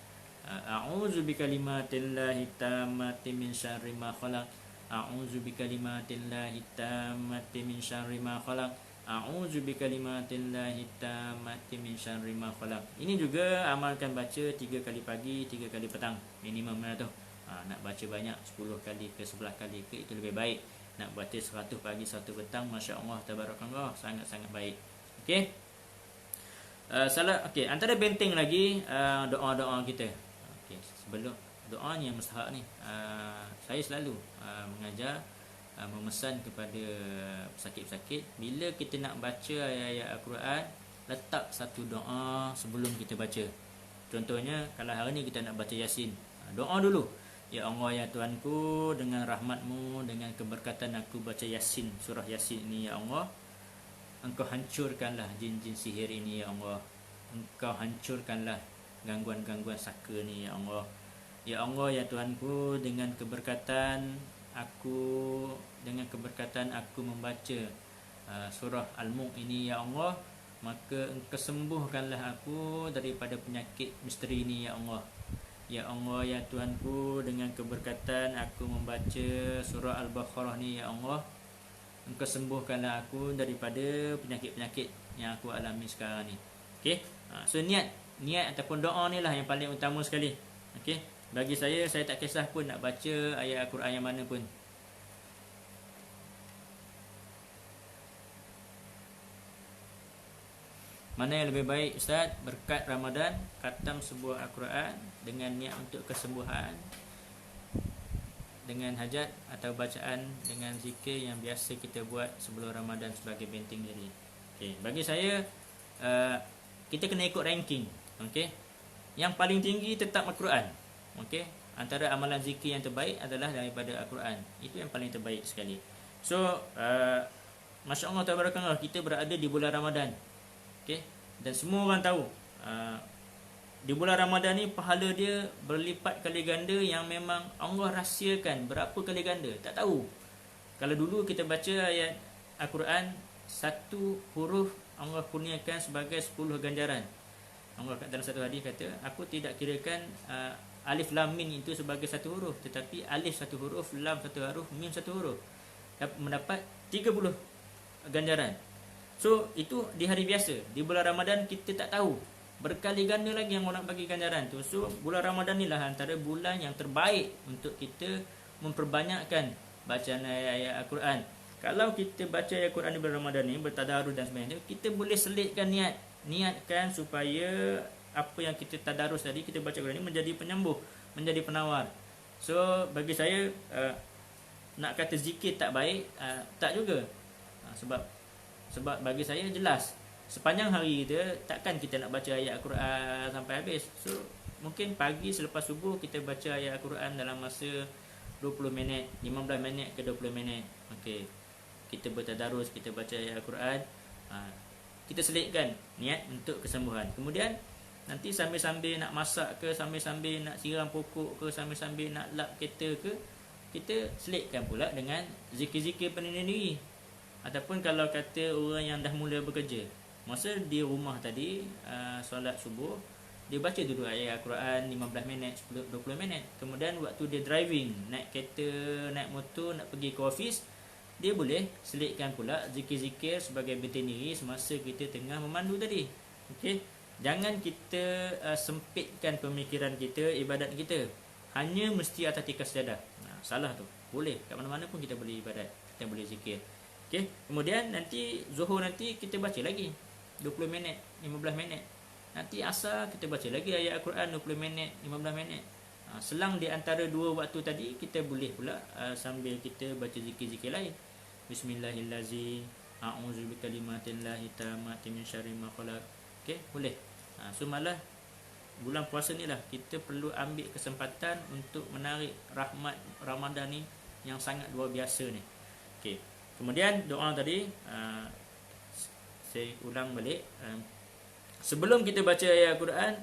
a'udzu bikalimatillahi tammati min syarri ma khalaq, a'udzu bikalimatillahi tammati min syarri ma khalaq, a'udzu bikalimatillahi tammati min syarri ma khalaq. Ini juga amalkan baca 3 kali pagi, 3 kali petang minimum lah tu. Nak baca banyak 10 kali ke 11 kali ke, itu lebih baik. nak baca 100 pagi 100 petang, masya-Allah tabarakallah, sangat-sangat baik. Okey. Antara benteng lagi doa-doa kita. Okey, sebelum doa ni yang mustahak ni, saya selalu mengajar, memesan kepada pesakit-pesakit, bila kita nak baca ayat-ayat Al-Quran, letak satu doa sebelum kita baca. Contohnya kalau hari ni kita nak baca Yasin, doa dulu, ya Allah ya Tuhanku, dengan rahmat-Mu, dengan keberkatan aku baca Yasin, surah Yasin ini ya Allah, Engkau hancurkanlah jin-jin sihir ini ya Allah, Engkau hancurkanlah gangguan-gangguan saka ni ya Allah. Ya Allah ya Tuhanku, dengan keberkatan aku membaca surah Al-Mulk ini ya Allah, maka Engkau sembuhkanlah aku daripada penyakit misteri ini ya Allah. Ya Allah ya Tuhanku, dengan keberkatan aku membaca surah Al-Baqarah ni ya Allah, Engkau sembuhkanlah aku daripada penyakit-penyakit yang aku alami sekarang ni. Okey. So niat ataupun doa ni lah yang paling utama sekali. Okey. Bagi saya tak kisah pun nak baca ayat Al-Quran yang mana pun. Mana yang lebih baik Ustaz? Berkat Ramadan, khatam sebuah Al-Quran dengan niat untuk kesembuhan, dengan hajat atau bacaan dengan zikir yang biasa kita buat sebelum Ramadan sebagai benteng diri. Okey, bagi saya kita kena ikut ranking. Okey. Yang paling tinggi tetap Al-Quran. Okey. Antara amalan zikir yang terbaik adalah daripada Al-Quran. Itu yang paling terbaik sekali. So, masya-Allah tabarakallah, kita berada di bulan Ramadan. Okey. Dan semua orang tahu di bulan Ramadan ni pahala dia berlipat kali ganda, yang memang Allah rahsiakan berapa kali ganda tak tahu. Kalau dulu kita baca ayat Al-Quran, satu huruf Allah kurniakan sebagai 10 ganjaran. Allah dalam satu hadis kata, aku tidak kirakan alif lam mim itu sebagai satu huruf, tetapi alif satu huruf, lam satu huruf, mim satu huruf, mendapat 30 ganjaran. So itu di hari biasa. Di bulan Ramadan kita tak tahu, berkali ganda lagi yang orang bagi ganjaran tu. So bulan Ramadan ni lah antara bulan yang terbaik untuk kita memperbanyakkan bacaan ayat-ayat Al-Quran. Kalau kita baca ayat Al-Quran di bulan Ramadan ni, bertadarus dan sebagainya, kita boleh selitkan niatkan supaya apa yang kita tadarus tadi, kita baca Al-Quran ni menjadi penyembuh, menjadi penawar. So bagi saya nak kata zikir tak baik, tak juga. Sebab bagi saya jelas, sepanjang hari kita takkan kita nak baca ayat Al-Quran sampai habis. So mungkin pagi selepas subuh kita baca ayat Al-Quran dalam masa 20 minit, 15 minit ke 20 minit. Okey. Kita bertadarus, kita baca ayat Al-Quran, kita selitkan niat untuk kesembuhan. Kemudian nanti sambil-sambil nak masak ke, sambil-sambil nak siram pokok ke, sambil-sambil nak lap kereta ke, kita selitkan pula dengan zikir-zikir penyendiri diri. Ataupun kalau kata orang yang dah mula bekerja, masa di rumah tadi solat subuh, dia baca dulu ayat Al-Quran 15 minit, 10, 20 minit. Kemudian waktu dia driving, naik kereta, naik motor, nak pergi ke office, dia boleh selitkan pula zikir-zikir sebagai benteng diri semasa kita tengah memandu tadi. Okey. Jangan kita sempitkan pemikiran kita, ibadat kita hanya mesti atas tikas sejadah. Salah tu. Boleh kat mana-mana pun kita boleh ibadat, kita boleh zikir. Okey. Kemudian nanti zuhur nanti kita baca lagi 20 minit, 15 minit. Nanti asar kita baca lagi ayat Al-Quran 20 minit, 15 minit. Selang di antara dua waktu tadi, kita boleh pula sambil kita baca zikir-zikir lain. Bismillahirrahmanirrahim. A'udzu bikalimatillahi tammati min syarri ma khalaq. Okey, boleh. So malah bulan puasa ni lah kita perlu ambil kesempatan untuk menarik rahmat Ramadan ni yang sangat luar biasa ni. Okey. Kemudian doa tadi saya ulang balik. Sebelum kita baca ayat Al-Quran,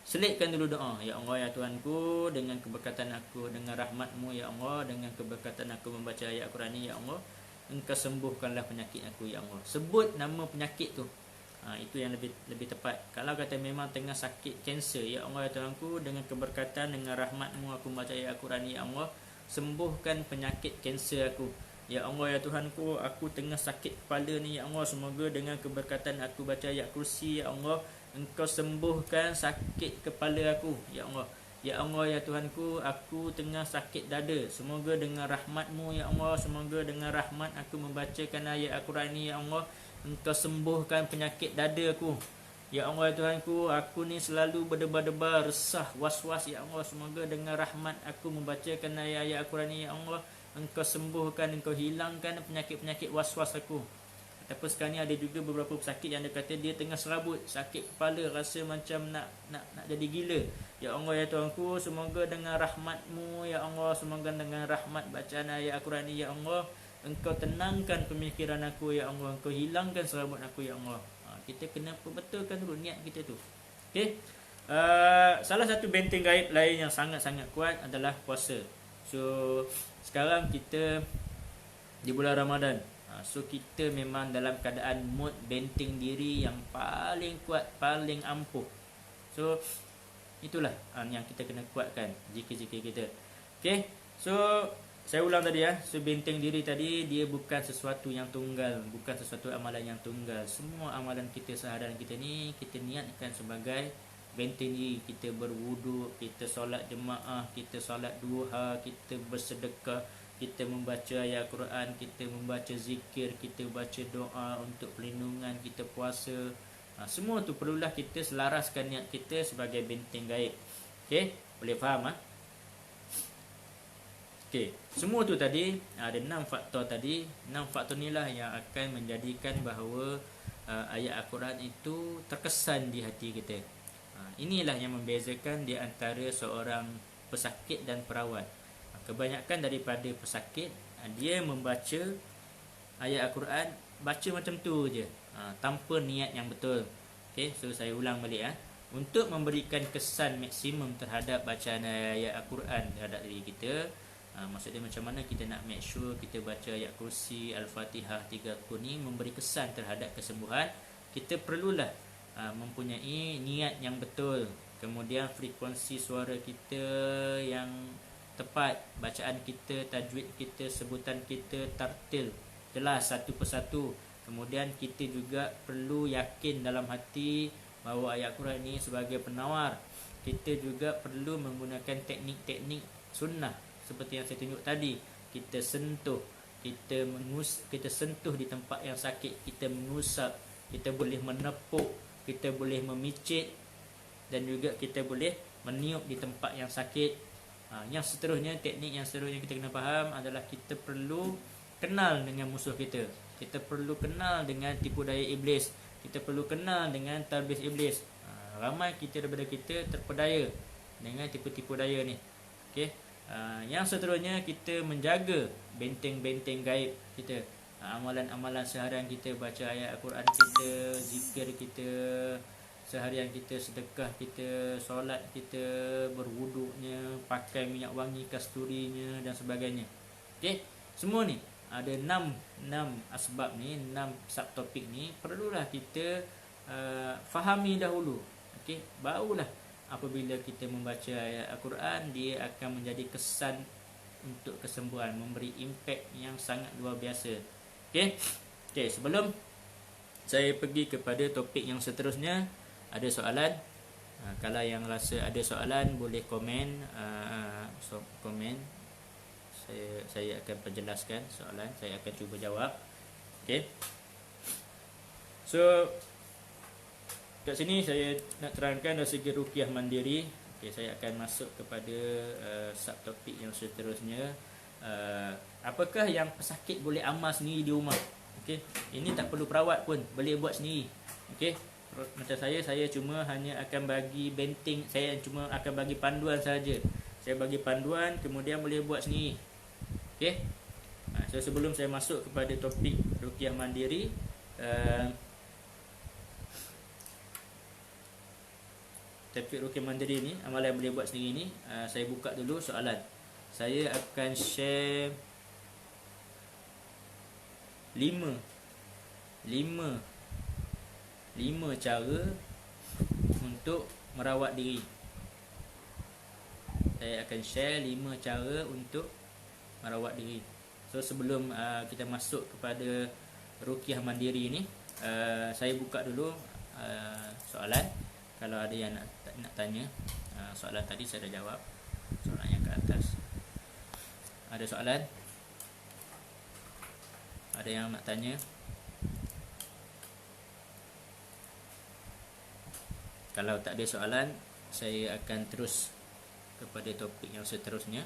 selitkan dulu doa. Ya Allah ya Tuhanku, dengan keberkatan aku, dengan rahmat-Mu ya Allah, dengan keberkatan aku membaca ayat Al-Quran ni ya Allah, Engkau sembuhkanlah penyakit aku ya Allah. Sebut nama penyakit tu. Itu yang lebih tepat. Kalau kata memang tengah sakit kanser, ya Allah ya Tuhanku, dengan keberkatan, dengan rahmat-Mu aku membaca ayat Al-Quran ni ya Allah, sembuhkan penyakit kanser aku. Ya Allah ya Tuhanku, aku tengah sakit kepala ni ya Allah, semoga dengan keberkatan aku baca ayat kursi ya Allah, Engkau sembuhkan sakit kepala aku ya Allah. Ya Allah, ya Tuhanku, aku tengah sakit dada. Semoga dengan rahmat-Mu, ya Allah, semoga dengan rahmat aku membacakan ayat Al-Quran ni, ya Allah, Engkau sembuhkan penyakit dada aku. Ya Allah, ya Tuhanku, aku ni selalu berdebar-debar, resah, was-was, ya Allah, semoga dengan rahmat aku membacakan ayat-ayat Al-Quran ni, ya Allah, Engkau sembuhkan, Engkau hilangkan penyakit-penyakit was-was aku. Ataupun sekarang ni ada juga beberapa pesakit yang dia kata dia tengah serabut, sakit kepala, rasa macam nak jadi gila. Ya Allah, ya Tuhanku, semoga dengan rahmat-Mu, ya Allah, semoga dengan rahmat bacaan ayat Al-Quran ni, ya Allah, Engkau tenangkan pemikiran aku, ya Allah, Engkau hilangkan serabut aku, ya Allah. Kita kena betulkan dulu niat kita tu. Okey. Salah satu benteng gaib lain yang sangat-sangat kuat adalah puasa. So sekarang kita di bulan Ramadan. So kita memang dalam keadaan mood benteng diri yang paling kuat, paling ampuh. So itulah yang kita kena kuatkan zikir-zikir kita. Okey. So saya ulang tadi so benteng diri tadi dia bukan sesuatu yang tunggal, bukan sesuatu amalan yang tunggal. Semua amalan kita seharian kita ni kita niatkan sebagai benteng diri. Kita berwuduk, kita solat jemaah, kita solat duha, kita bersedekah, kita membaca ayat Quran, kita membaca zikir, kita baca doa untuk perlindungan, kita puasa. Semua tu perlulah kita selaraskan niat kita sebagai benteng gaib. Okey, boleh faham Okey, semua tu tadi ada 6 faktor tadi. 6 faktor inilah yang akan menjadikan bahawa ayat Al-Quran itu terkesan di hati kita. Inilah yang membezakan di antara seorang pesakit dan perawat. Kebanyakan daripada pesakit dia membaca ayat Al-Quran baca macam tu je, tanpa niat yang betul. Okey, so saya ulang balik untuk memberikan kesan maksimum terhadap bacaan ayat Al-Quran terhadap diri kita. Maksudnya macam mana kita nak make sure kita baca ayat kursi, Al-Fatihah, 3 rukun ni memberi kesan terhadap kesembuhan. Kita perlulah mempunyai niat yang betul, kemudian frekuensi suara kita yang tepat, bacaan kita, tajwid kita, sebutan kita tartil jelas satu persatu. Kemudian kita juga perlu yakin dalam hati bahawa ayat Quran ini sebagai penawar. Kita juga perlu menggunakan teknik-teknik sunnah seperti yang saya tunjuk tadi. Kita sentuh, kita sentuh di tempat yang sakit, kita mengusap, kita boleh menepuk, kita boleh memicit, dan juga kita boleh meniup di tempat yang sakit. Yang seterusnya, teknik yang seterusnya kita kena faham adalah kita perlu kenal dengan musuh kita. Kita perlu kenal dengan tipu daya iblis. Kita perlu kenal dengan talbis iblis. Ramai daripada kita terpedaya dengan tipu-tipu daya ni. Okey. Yang seterusnya kita menjaga benteng-benteng gaib kita. Amalan-amalan seharian kita, baca ayat Al-Quran kita, zikir kita seharian kita, sedekah kita, solat kita, berwuduknya, pakai minyak wangi kasturinya dan sebagainya. Okey, semua ni ada 6 asbab ni, 6 subtopik ni perlulah kita fahami dahulu. Okey, barulah apabila kita membaca ayat Al-Quran dia akan menjadi kesan untuk kesembuhan, memberi impak yang sangat luar biasa. Okey, sebelum saya pergi kepada topik yang seterusnya, ada soalan? Kalau yang rasa ada soalan boleh komen, komen. Saya akan perjelaskan soalan, saya akan cuba jawab. Okey. So kat sini saya nak terangkan dari segi ruqyah mandiri. Okey, saya akan masuk kepada subtopik yang seterusnya. Apakah yang pesakit boleh amal sendiri di rumah? Okey, ini tak perlu perawat pun, boleh buat sendiri. Okey. Macam saya cuma hanya akan bagi benteng, saya cuma akan bagi panduan saja. Saya bagi panduan, kemudian boleh buat sendiri. Okey. So sebelum saya masuk kepada topik ruqyah mandiri, topik ruqyah mandiri ni, amalan yang boleh buat sendiri ni, saya buka dulu soalan. Saya akan share 5 cara untuk merawat diri. Saya akan share 5 cara untuk merawat diri. So sebelum kita masuk kepada ruqyah mandiri ni, saya buka dulu soalan. Kalau ada yang nak tanya, Soalan tadi saya dah jawab, soalan yang ke atas. Ada soalan? Ada yang nak tanya? Kalau tak ada soalan, saya akan terus kepada topik yang seterusnya.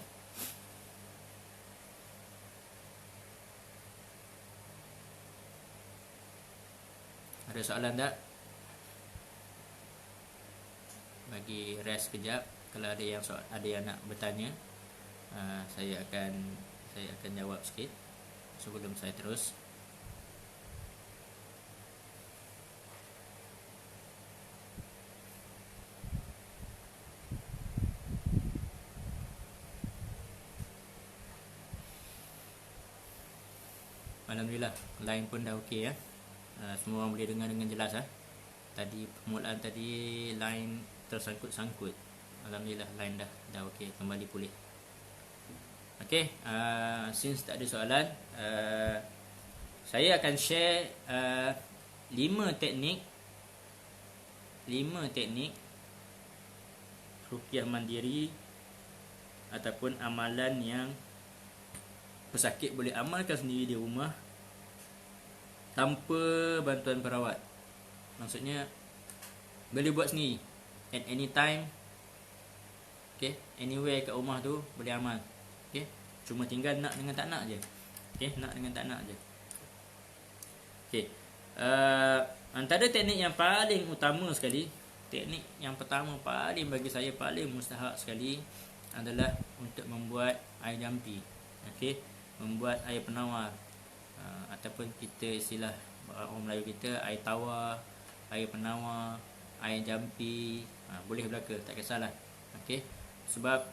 Ada soalan tak? Bagi rest kejap. Kalau ada yang nak bertanya, saya akan jawab sikit sebelum saya terus. Alhamdulillah, line pun dah okey ya. Semua orang boleh dengar dengan jelas. Tadi permulaan tadi line tersangkut-sangkut. Alhamdulillah line dah okey, kembali pulih. Okey, since tak ada soalan, saya akan share 5 teknik ruqyah mandiri ataupun amalan yang pesakit boleh amalkan sendiri di rumah tanpa bantuan perawat. Maksudnya boleh buat sendiri at any time. Okay, anywhere kat rumah tu boleh amal. Okay, cuma tinggal nak dengan tak nak je. Okay, nak dengan tak nak je. Okay, antara teknik yang paling utama sekali, teknik yang pertama paling bagi saya paling mustahak sekali adalah untuk membuat air jampi. Okay, membuat air penawar, ataupun kita istilah orang Melayu kita air tawar, air penawar, air jampi, boleh belaka, tak kisahlah. Okey, sebab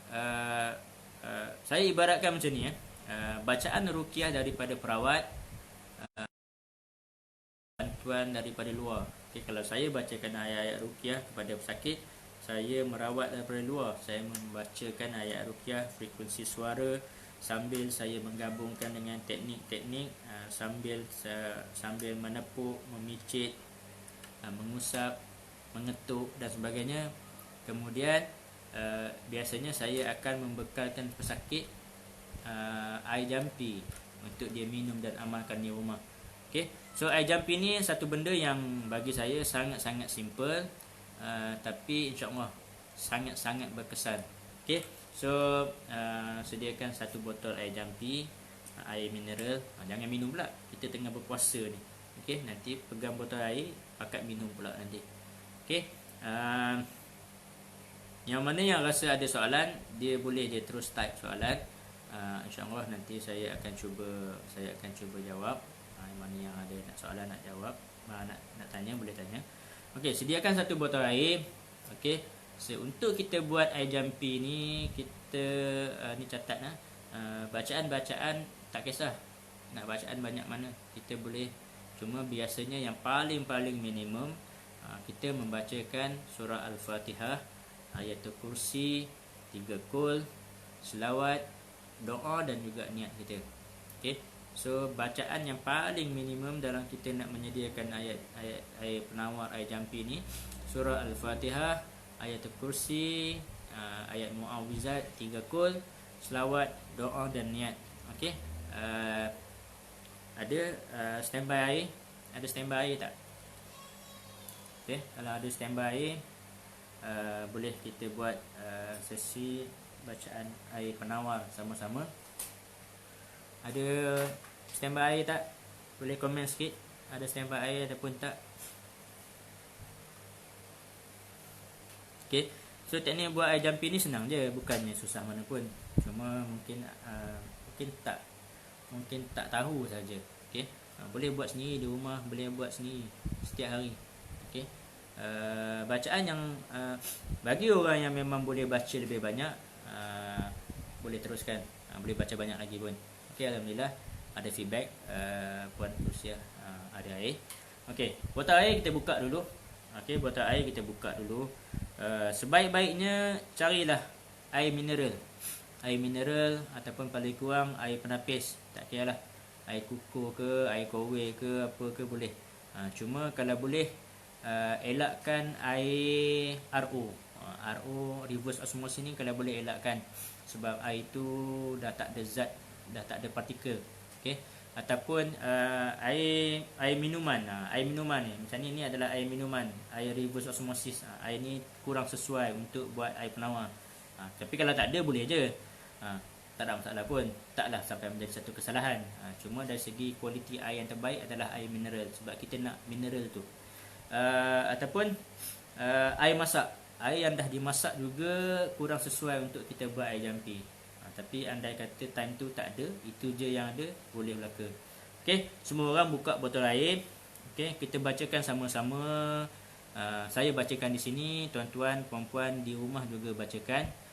saya ibaratkan macam ni bacaan ruqyah daripada perawat, bantuan daripada luar. Okey, kalau saya bacakan ayat-ayat ruqyah kepada pesakit, saya merawat daripada luar. Saya membacakan ayat ruqyah, frekuensi suara, sambil saya menggabungkan dengan teknik-teknik, sambil menepuk, memicit, mengusap, mengetuk dan sebagainya. Kemudian biasanya saya akan membekalkan pesakit air jampi untuk dia minum dan amalkan di rumah. Okay, so air jampi ni satu benda yang bagi saya sangat-sangat simple, tapi insya-Allah sangat-sangat berkesan. Okay, so sediakan satu botol air jampi, air mineral. Jangan minum pula, kita tengah berpuasa ni. Okay, nanti pegang botol air, pakat minum pula nanti. Okay, yang mana yang rasa ada soalan, dia boleh terus type soalan. InsyaAllah nanti saya akan cuba jawab. Yang mana yang ada nak soalan, nak jawab, nak tanya, boleh tanya. Okay, sediakan satu botol air. Okay, so untuk kita buat air jampi ni, kita ni catat bacaan-bacaan tak kisah nak bacaan banyak mana, kita boleh. Cuma biasanya yang paling minimum, kita membacakan surah Al-Fatihah, ayatul kursi, 3 kul, selawat, doa dan juga niat kita. Okay, so bacaan yang paling minimum dalam kita nak menyediakan air penawar, air jampi ni, surah Al-Fatihah, ayatul kursi, ayat muawwizat, 3 kul, selawat, doa dan niat. Okay, ada standby air? Ada standby air tak? Okay, kalau ada standby air, boleh kita buat sesi bacaan air penawar sama-sama. Ada standby air tak? Boleh komen sikit, ada standby air ataupun tak? Okay, so teknik buat air jampi ni senang je, bukannya susah mana pun. Cuma mungkin tak tahu saja. Okay, boleh buat sendiri di rumah, boleh buat sendiri setiap hari. Okay, bacaan yang bagi orang yang memang boleh baca lebih banyak, boleh teruskan, boleh baca banyak lagi pun. Okay, alhamdulillah ada feedback, Puan Rusia ada air. Okay, botol air kita buka dulu. Okay, botol air kita buka dulu. Sebaik-baiknya carilah air mineral. Air mineral ataupun paling kurang air penapis, tak kira lah, air kukur ke, air kowe ke, apa ke boleh. Cuma kalau boleh elakkan air RO. RO, reverse osmosis ni kalau boleh elakkan, sebab air tu dah tak ada zat, dah tak ada partikel. Okey, ataupun air minuman. Air minuman ni macam ni adalah air minuman, air reverse osmosis. Air ni kurang sesuai untuk buat air penawar. Tapi kalau tak ada boleh je. Tak ada masalah pun, taklah sampai menjadi satu kesalahan. Cuma dari segi kualiti air yang terbaik adalah air mineral, sebab kita nak mineral tu. Ataupun air masak, air yang dah dimasak juga kurang sesuai untuk kita buat air jampi. Tapi andai kata time tu tak ada, itu je yang ada, boleh belaka. Okey, semua orang buka botol air. Okey, kita bacakan sama-sama. Saya bacakan di sini, tuan-tuan, puan-puan di rumah juga bacakan.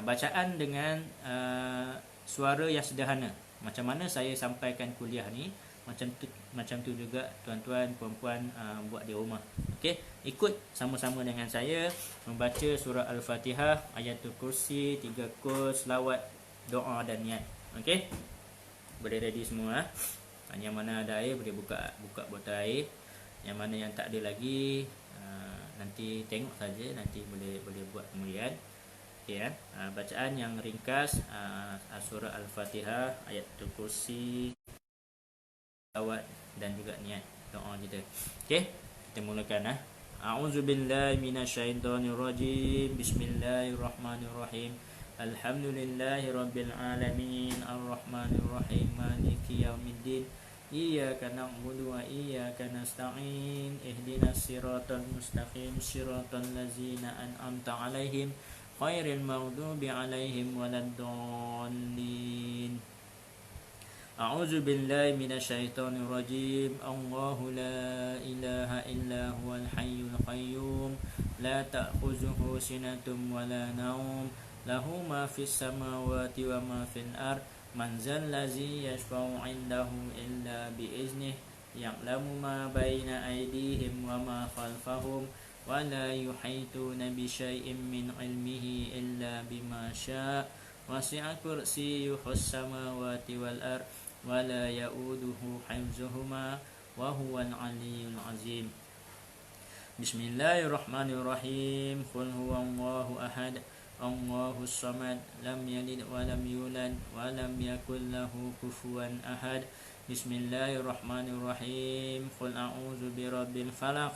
Bacaan dengan suara yang sederhana. Macam mana saya sampaikan kuliah ni, macam tu juga tuan-tuan, puan-puan buat di rumah. Okey, ikut sama-sama dengan saya membaca surah Al-Fatihah, ayatul kursi, 3 kurs, selawat, doa dan niat. Okey, boleh ready semua. Yang mana ada air boleh buka botol air. Yang mana yang tak ada lagi, nanti tengok saja, nanti boleh buat kemudian. Okey, bacaan yang ringkas, surah Al-Fatihah, ayatul kursi, selawat dan juga niat doa kita. Okey, kita mulakan. A'udzubillahi minasyaitonirrajim. Bismillahirrahmanirrahim. Alhamdulillahirabbil alamin, arrahmanirrahim, maliki yaumiddin. Iyyaka na'budu wa iyyaka nasta'in. Ihdinas siratal mustaqim, siratal ladzina an'amta 'alaihim ghairil maghdubi 'alaihim waladdallin. A'udzu billahi minasyaitonir rajim. Allahu la ilaha illa huwal hayyul qayyum, la ta'khuzuhu sinatun wa la naum, lahu ma fis samawati wa ma fil ard, man zal ladzi yashfa'u 'indahu illa bi iznihi, ya'lamu ma baina aydihim wa ma khalfahum, wa la yuhituna bi syai'in min 'ilmihi illa bima syaa', wasi'a kursiyyuhus samawati wal ard, wa la ya'uduhu hifdzuhuma wa huwal 'aliyyul 'azim. Bismillahirrahmanirrahim. Qul huwallahu ahad, Allahus samad, lam yalid wa lam yulad wa lam yakul lahu kufuwan ahad. Bismillahirrahmanirrahim. Qul a'udzu birabbil falaq,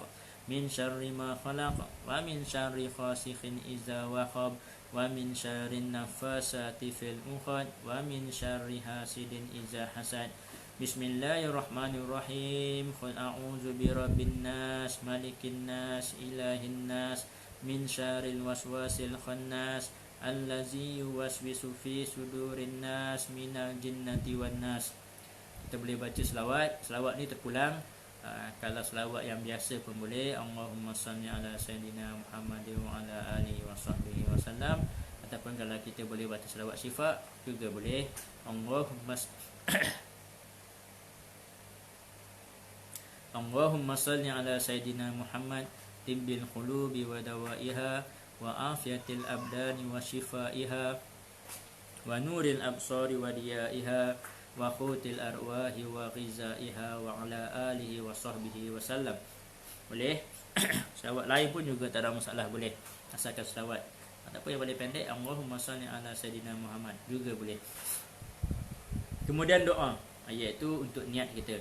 min syarri ma khalaq, wa min syarri ghasiqin idza waqab, wa min syarri nafasati fil 'uqad, wa min syarri hasidin idza hasad. Bismillahirrahmanirrahim. Qul a'udzu birabbin nas, malikin nas, ilahin nas, min syarril waswasil khannas, allazi yuwaswisu fi sudurin nas, minal jinnati wan nas. Kita boleh baca selawat. Selawat ni terpulang. Kalau selawat yang biasa pun boleh, Allahumma salli ala sayyidina Muhammad wa ala alihi wa sahbihi wasallam. Ataupun kalau kita boleh baca selawat syifa juga boleh. Allahumma salli ala sayyidina Muhammad, tibbil qulubi wa dawaiha, wa afiyatil abdani wa shifaiha, wa nuril absari wa diyaiha, wa khutil arwahi wa ghizaiha, wa ala alihi wa sahbihi wasallam. Boleh. Selawat lain pun juga tak ada masalah, boleh. Asalkan selawat. Ataupun yang paling pendek, Allahumma salli ala sayyidina Muhammad juga boleh. Kemudian doa, iaitu untuk niat kita.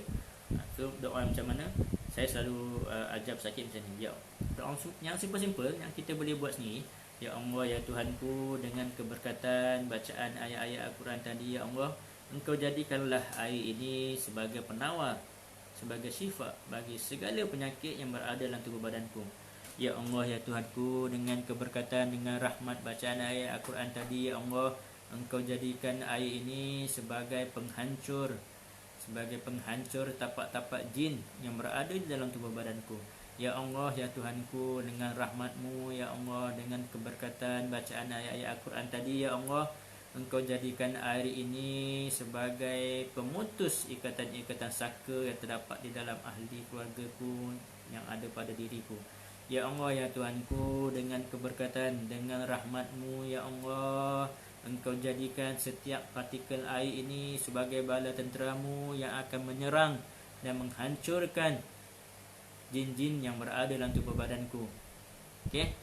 So doa macam mana? Saya selalu ajar sakit macam ni. Ya, doa yang simple-simple yang kita boleh buat sendiri. Ya Allah, ya Tuhanku, dengan keberkatan bacaan ayat-ayat Al-Quran tadi, ya Allah, Engkau jadikanlah air ini sebagai penawar, sebagai syifa bagi segala penyakit yang berada dalam tubuh badanku. Ya Allah, ya Tuhanku, dengan keberkatan, dengan rahmat bacaan ayat Al-Quran tadi, ya Allah, Engkau jadikan air ini sebagai penghancur tapak-tapak jin yang berada di dalam tubuh badanku. Ya Allah, ya Tuhanku, dengan rahmat-Mu, ya Allah, dengan keberkatan bacaan ayat-ayat Al-Quran tadi, ya Allah, Engkau jadikan air ini sebagai pemutus ikatan-ikatan saka yang terdapat di dalam ahli keluargaku yang ada pada diriku. Ya Allah, ya Tuhanku, dengan keberkatan, dengan rahmat-Mu, ya Allah, Engkau jadikan setiap partikel air ini sebagai bala tentera-Mu yang akan menyerang dan menghancurkan jin-jin yang berada dalam tubuh badanku. Okey,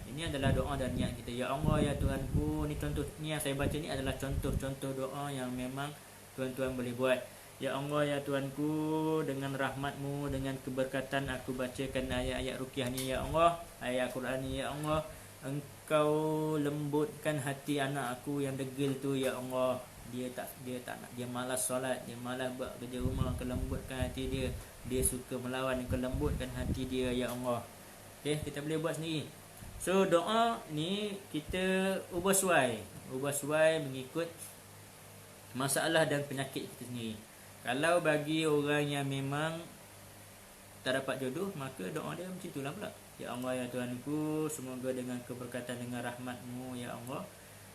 Ini adalah doa dan niat kita. Ya Allah, ya Tuhanku, ni contoh ni yang saya baca ni adalah contoh-contoh doa yang memang tuan-tuan boleh buat. Ya Allah, ya Tuhanku, dengan rahmat-Mu, dengan keberkatan aku bacakan ayat-ayat ruqyah ni ya Allah, ayat Quran ni ya Allah, Engkau lembutkan hati anak aku yang degil tu ya Allah. Dia tak nak, dia malas solat, dia malas buat kerja rumah, Kau lembutkan hati dia. Dia suka melawan, Kau lembutkan hati dia ya Allah. Okey, kita boleh buat sendiri. So doa ni kita ubah suai mengikut masalah dan penyakit kita sendiri. Kalau bagi orang yang memang tak dapat jodoh, maka doa dia macam itulah pula. Ya Allah, ya Tuhanku, semoga dengan keberkatan, dengan rahmat-Mu ya Allah,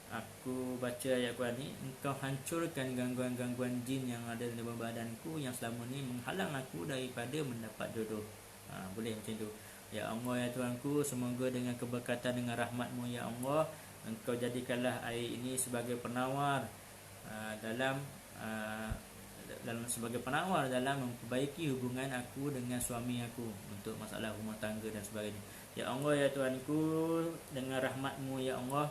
aku baca ayat Quran ni, Engkau hancurkan gangguan-gangguan jin yang ada dalam badanku yang selama ni menghalang aku daripada mendapat jodoh. Boleh macam tu. Ya Allah, ya Tuhanku, semoga dengan keberkatan, dengan rahmat-Mu ya Allah, Engkau jadikanlah air ini sebagai penawar dalam memperbaiki hubungan aku dengan suami aku untuk masalah rumah tangga dan sebagainya. Ya Allah, ya Tuhanku, dengan rahmat-Mu ya Allah,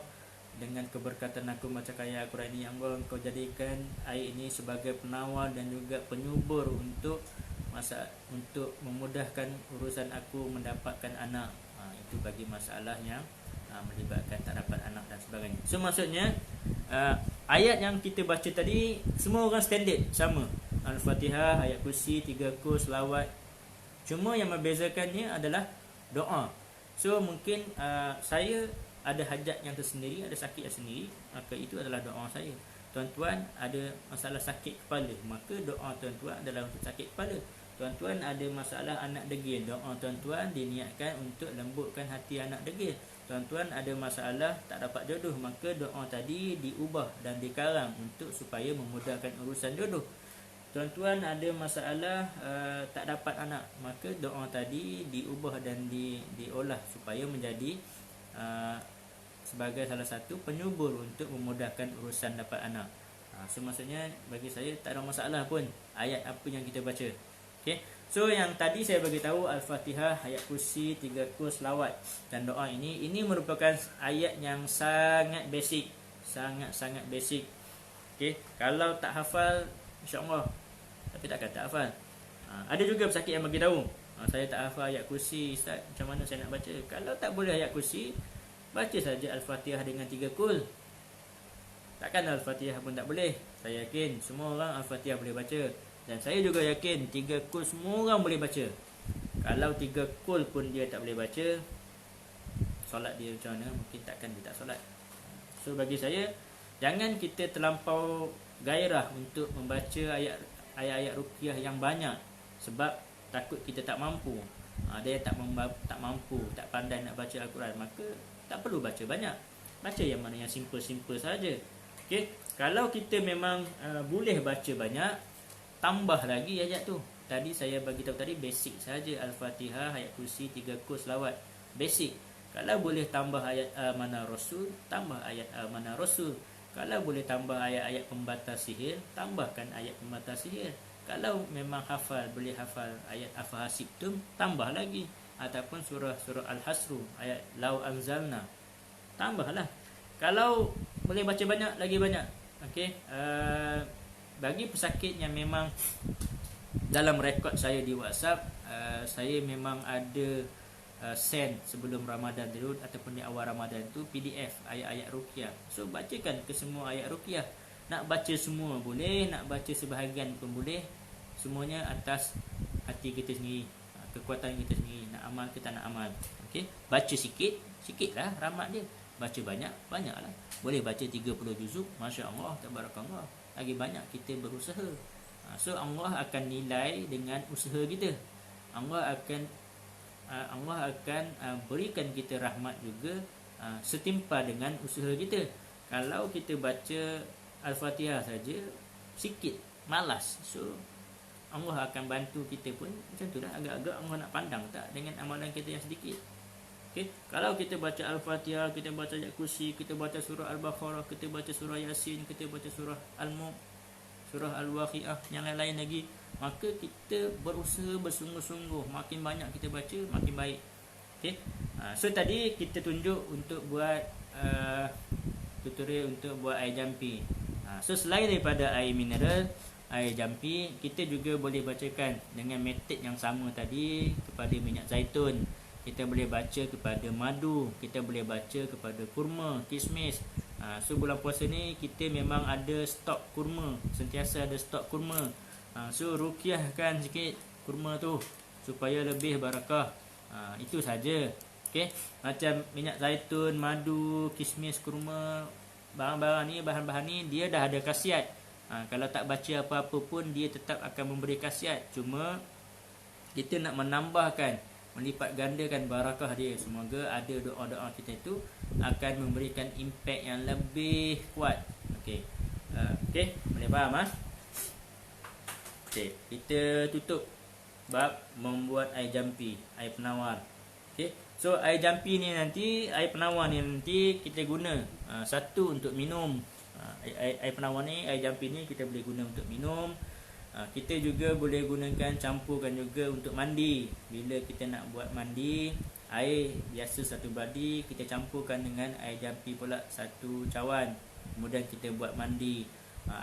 dengan keberkatan aku baca ayat Al-Quran ini ya Allah, Engkau jadikan air ini sebagai penawar dan juga penyubur untuk memudahkan urusan aku mendapatkan anak. Itu bagi masalah yang melibatkan tak dapat anak dan sebagainya. So maksudnya ayat yang kita baca tadi semua orang standard sama. Al-Fatihah, ayat kursi, 3 kurs, selawat. Cuma yang membezakannya adalah doa. So mungkin saya ada hajat yang tersendiri, ada sakit yang sendiri, maka itu adalah doa saya. Tuan-tuan ada masalah sakit kepala, maka doa tuan-tuan adalah untuk sakit kepala. Tuan-tuan ada masalah anak degil, doa tuan-tuan diniatkan untuk lembutkan hati anak degil. Tuan-tuan ada masalah tak dapat jodoh, maka doa tadi diubah dan dikarang untuk supaya memudahkan urusan jodoh. Tuan-tuan ada masalah tak dapat anak, maka doa tadi diubah dan diolah supaya menjadi sebagai salah satu penyubur untuk memudahkan urusan dapat anak. So maksudnya bagi saya tak ada masalah pun ayat apa yang kita baca. Okay. So yang tadi saya bagi tahu Al-Fatihah, ayat kursi, 3 kurs, selawat dan doa ini merupakan ayat yang sangat basic, sangat basic. Okay. Kalau tak hafal, insya-Allah, tapi takkan tak hafal. Ada juga pesakit yang bagi tahu, saya tak hafal ayat kursi, Ustaz, macam mana saya nak baca? Kalau tak boleh ayat kursi, baca saja Al-Fatihah dengan 3 kul. Takkan Al-Fatihah pun tak boleh? Saya yakin semua orang Al-Fatihah boleh baca. Dan saya juga yakin 3 kul semua orang boleh baca. Kalau 3 kul pun dia tak boleh baca, solat dia macam mana? Mungkin takkan dia tak solat. So bagi saya, jangan kita terlampau gairah untuk membaca ayat-ayat ruqyah yang banyak, sebab takut kita tak mampu. Ada yang tak mampu, tak pandai nak baca Al-Quran, maka tak perlu baca banyak. Baca yang mana yang simple-simple saja. Okey, kalau kita memang boleh baca banyak, tambah lagi ayat tu. Tadi saya bagi tahu tadi basic saja, Al-Fatihah, ayat kursi, 3 kurs, selawat. Basic. Kalau boleh tambah ayat Amanah Rasul, tambah ayat Amanah Rasul. Kalau boleh tambah ayat-ayat pembatas sihir, tambahkan ayat pembatas sihir. Kalau memang hafal, boleh hafal ayat Afahasibtum, tambah lagi. Ataupun surah Al-Hasru, ayat Lau Anzalna, tambahlah. Kalau boleh baca banyak, lagi banyak. Okey, bagi pesakit yang memang dalam rekod saya di WhatsApp, saya memang ada send sebelum Ramadan dulu ataupun di awal Ramadan tu PDF ayat-ayat ruqyah. So bacakan ke semua ayat ruqyah. Nak baca semua boleh, nak baca sebahagian pun boleh. Semuanya atas hati kita sendiri, kekuatan kita sendiri, nak amal ke tak nak amal. Okey, baca sikitlah rahmat dia. Baca banyaklah. Boleh baca 30 juzuk, masya-Allah, tabarakallah. Lagi banyak kita berusaha. So Allah akan nilai dengan usaha kita. Allah akan berikan kita rahmat juga setimpal dengan usaha kita. Kalau kita baca Al-Fatihah saja sikit, malas, so Allah akan bantu kita pun macam tu dah, agak-agak Allah nak pandang tak dengan amalan kita yang sedikit. Okay. Kalau kita baca Al-Fatihah, kita baca ayat kursi, kita baca surah Al-Baqarah, kita baca surah Yasin, kita baca surah Al-Mulk, surah Al-Waqiah, yang lain-lain lagi, maka kita berusaha bersungguh-sungguh. Makin banyak kita baca, makin baik. Okey. So tadi kita tunjuk untuk buat tutorial untuk buat air jampi. So selain daripada air mineral, air jampi, kita juga boleh bacakan dengan metod yang sama tadi kepada minyak zaitun. Kita boleh baca kepada madu, kita boleh baca kepada kurma, kismis. So bulan puasa ni kita memang ada stok kurma, sentiasa ada stok kurma. So ruqyahkan sikit kurma tu supaya lebih barakah. Itu saja. Okey, macam minyak zaitun, madu, kismis, kurma, bahan-bahan ni, bahan-bahan ni dia dah ada khasiat. Kalau tak baca apa-apa pun dia tetap akan memberi khasiat. Cuma kita nak menambahkan, melipat gandakan barakah dia. Semoga ada doa-doa kita itu akan memberikan impact yang lebih kuat. Okey. Okey, boleh faham Okey, kita tutup bab membuat air jampi, air penawar. Okey. So air jampi ni nanti, air penawar ni nanti kita guna satu untuk minum. Air penawar ni, air jampi ni kita boleh guna untuk minum. Kita juga boleh gunakan, campurkan juga untuk mandi. Bila kita nak buat mandi, air biasa satu badi, kita campurkan dengan air jampi pula satu cawan. Kemudian kita buat mandi.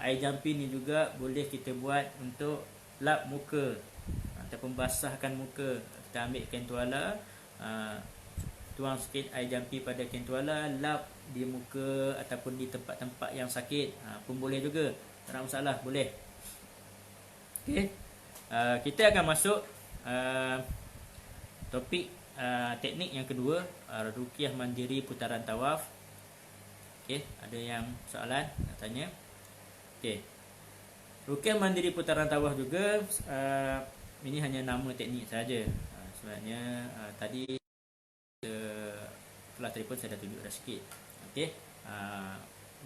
Air jampi ni juga boleh kita buat untuk lap muka ataupun basahkan muka. Kita ambil kain tuala, tuang sikit air jampi pada kain tuala, lap di muka ataupun di tempat-tempat yang sakit pun boleh juga. Tak ada masalah, boleh. Okey. Kita akan masuk topik teknik yang kedua, ruqyah mandiri putaran tawaf. Okey, ada yang soalan nak tanya? Okey. Ruqyah mandiri putaran tawaf juga ini hanya nama teknik saja. Sebenarnya tadi setelah telefon saya dah tunjuk dah sikit. Okey.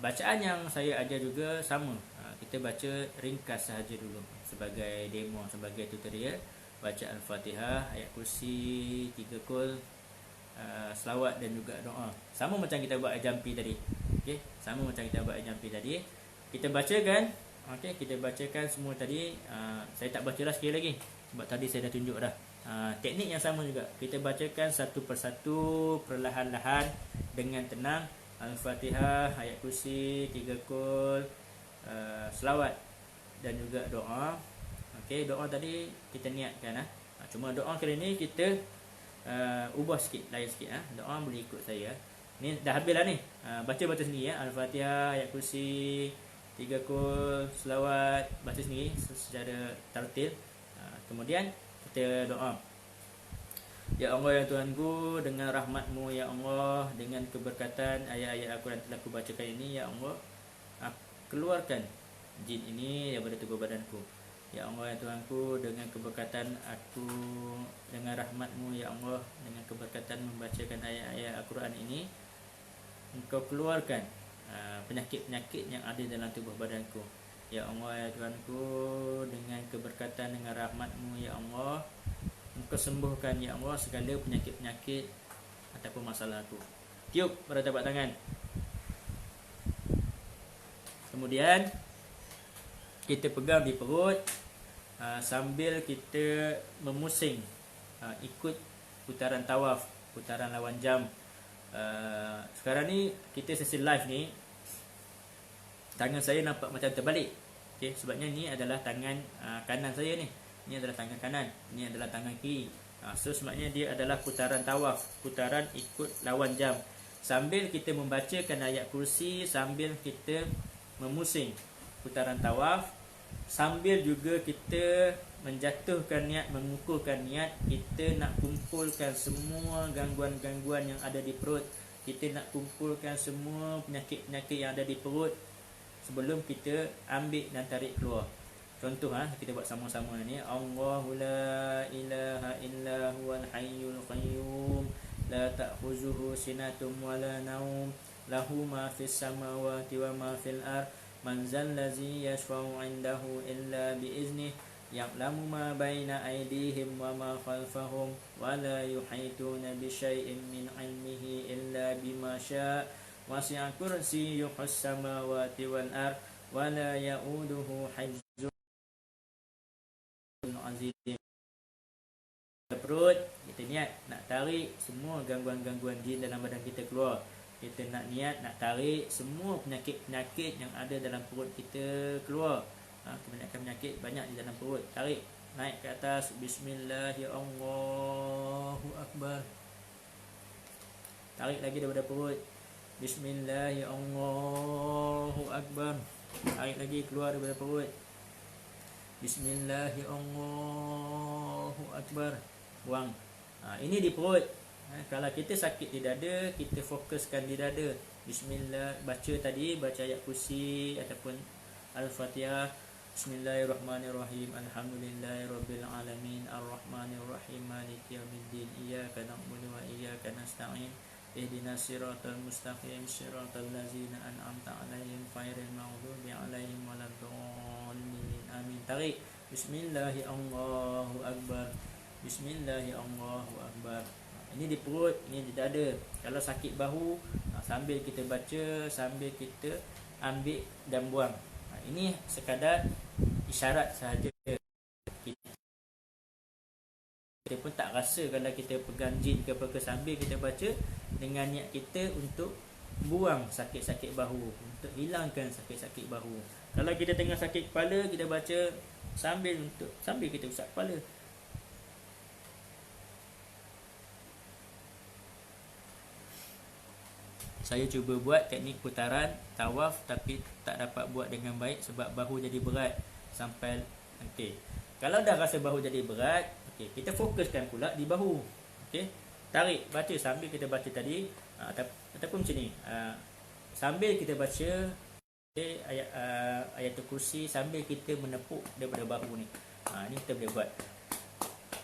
Bacaan yang saya ajar juga sama. Kita baca ringkas sahaja dulu sebagai demo, sebagai tutorial. Baca Al-Fatihah, ayat kursi, 3 kul, selawat dan juga doa. Sama macam kita buat air jampi tadi. Okey, sama macam kita buat air jampi tadi. Kita bacakan, okey, kita bacakan semua tadi. Saya tak bacalah sekali lagi sebab tadi saya dah tunjuk dah. Teknik yang sama juga. Kita bacakan satu persatu perlahan-lahan dengan tenang. Al-Fatihah, ayat kursi, 3 kul, selawat dan juga doa. Okey, doa tadi kita niatkan cuma doa kali ni kita ubah sikit, lain sikit Doa boleh ikut saya. Ni dah habis lah ni. Baca sendiri Al-Fatihah, ayat kursi, 3 kul, selawat, baca sendiri secara tartil. Kemudian kita doa. Ya Allah, ya Tuhanku, dengan rahmat-Mu ya Allah, dengan keberkatan ayat-ayat Al-Quran telah aku bacakan ini, ya Allah, keluarkan jin ini daripada tubuh badanku. Ya Allah, ya Tuhanku, dengan keberkatan aku, dengan rahmat-Mu ya Allah, dengan keberkatan membacakan ayat-ayat Al-Quran ini, Engkau keluarkan penyakit-penyakit yang ada dalam tubuh badanku. Ya Allah, ya Tuhanku, dengan keberkatan, dengan rahmat-Mu ya Allah, Engkau sembuhkan ya Allah segala penyakit-penyakit ataupun masalah aku. Tiup pada tapak tangan. Kemudian kita pegang di perut sambil kita memusing, ikut putaran tawaf, putaran lawan jam. Sekarang ni kita sesi live ni, tangan saya nampak macam terbalik. Okey, sebabnya ni adalah tangan kanan saya ni. Ini adalah tangan kanan, ini adalah tangan kiri. So sebabnya dia adalah putaran tawaf, putaran ikut lawan jam. Sambil kita membacakan ayat kursi, sambil kita memusing putaran tawaf, sambil juga kita menjatuhkan niat, mengukuhkan niat. Kita nak kumpulkan semua gangguan-gangguan yang ada di perut. Kita nak kumpulkan semua penyakit-penyakit yang ada di perut sebelum kita ambil dan tarik keluar. Contoh kita buat sama-sama ni. Allahu la ilaha illa huwal hayyul qayyum la ta'khuzuhu sinatun wa la naum lahu ma fis samawati wa ma fil ard man zal ladzi yashfa'u 'indahu illa bi iznihi ya'lamu ma baina aydihim wa ma khalfahum wa la yuhituna bi syai'in min 'ilmihi illa bima syaa' wasi'a kursiyyuhus samawati wal ard wa la ya'uduhu hifdzuhuma azim. Perut kita kita niat nak tarik semua gangguan-gangguan jin dalam badan kita keluar. Kita nak niat nak tarik semua penyakit-penyakit yang ada dalam perut kita keluar. Penyakit-penyakit banyak di dalam perut. Tarik naik ke atas. Bismillahirrahmanirrahim. Tarik lagi daripada perut. Bismillahirrahmanirrahim. Tarik lagi keluar daripada perut. Bismillahirrahmanirrahim. Buang. Ini di perut. Kalau kita sakit di dada, kita fokuskan di dada. Bismillah, baca tadi, baca ayat kursi ataupun Al-Fatihah. Bismillahirrahmanirrahim. Alhamdulillahirabbil alamin. Arrahmanirrahim. Maliki yaumiddin. Iyyaka na'budu wa iyyaka nasta'in. Ihdinas siratal mustaqim. Siratal ladzina an'amta 'alaihim ghairil maghdubi 'alaihim waladdallin. Amin. Tarik. Bismillahirrahmanirrahim. Bismillahirrahmanirrahim. Ini di perut, ini di dada. Kalau sakit bahu, sambil kita baca, sambil kita ambil dan buang. Ini sekadar isyarat sahaja. Kita pun tak rasa kalau kita pegang jin ke apa ke, sambil kita baca dengan niat kita untuk buang sakit-sakit bahu, untuk hilangkan sakit-sakit bahu. Kalau kita tengah sakit kepala, kita baca sambil kita usap kepala. Saya cuba buat teknik putaran tawaf tapi tak dapat buat dengan baik sebab bahu jadi berat sampai okey. Kalau dah rasa bahu jadi berat, okey, kita fokuskan pula di bahu. Okey. Tarik, baca sambil kita baca tadi ataupun macam ni. Sambil kita baca ayat kursi sambil kita menepuk daripada bahu ni. Ni kita boleh buat.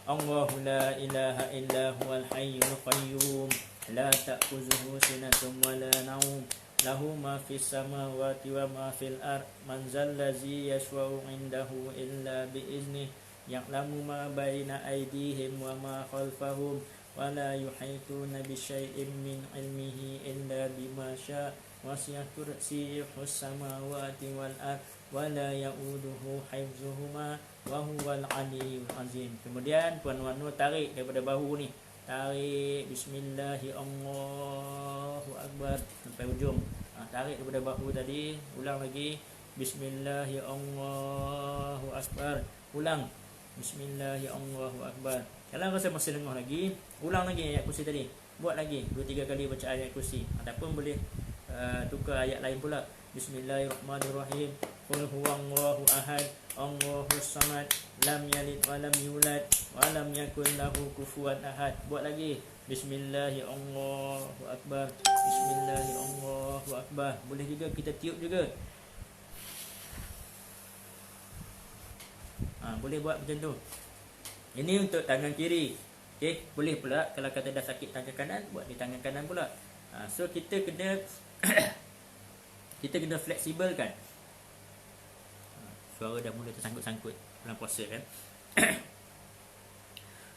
Allahu la ilaha illa huwal hayyul qayyum. La ta'khuzuhu sinatun wa la nawm. Lahu ma fis samawati wa ma fil ard. Man zallazi yashfa'u 'indahu illa bi iznihi. Ya'lamu ma baina aydihim wa ma khalfahum. Wa la yuhituna bi syai'in min 'ilmihi illa bima syaa. Wasi'a kursiyyuhu samawati wal ard. Wa la ya'uduhu hifdzuhuma wa huwal 'aliyyul 'azim. Kemudian Puan Nur tarik daripada bahu ni. Tarik. Bismillahirrahmanirrahim sampai ujung. Tarik daripada bahu tadi. Ulang lagi. Bismillahirrahmanirrahim. Ulang. Bismillahirrahmanirrahim. Kalau rasa masih lengah lagi, ulang lagi ayat kursi tadi. Buat lagi 2-3 kali baca ayat kursi. Ataupun boleh tukar ayat lain pula. Bismillahirrahmanirrahim. Qul huwallahu ahad. Allahus samad. Lam yalid wa lam yulad wa lam yakul lahu kufuwan ahad. Buat lagi. Bismillahirrahmanirrahim. Bismillahirrahmanirrahim. Boleh juga kita tiup juga. Boleh buat macam tu. Ini untuk tangan kiri. Okey, boleh pula kalau kata dah sakit tangan kanan, buat di tangan kanan pula. So kita kena kita kena fleksibel kan. Suara dah mula tersangkut-sangkut dalam puasa kan.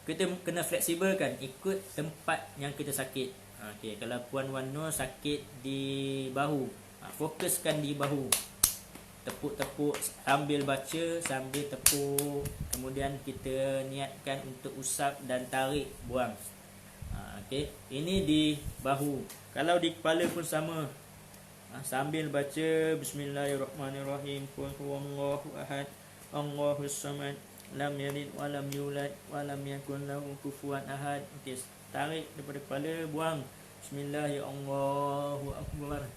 Kita kena fleksibel kan, ikut tempat yang kita sakit. Okey, kalau Puan Wan Nur sakit di bahu, fokuskan di bahu. Tepuk-tepuk sambil baca, sambil tepuk. Kemudian kita niatkan untuk usap dan tarik, buang. Okey, ini di bahu. Kalau di kepala pun sama. Sambil baca Bismillahirrahmanirrahim. Qul huwallahu ahad. Allahus samad. Lam yalid wa lam yulad wa lam yakul lahu kufuwan ahad. Okey, tarik daripada kepala, buang. Bismillahirrahmanirrahim.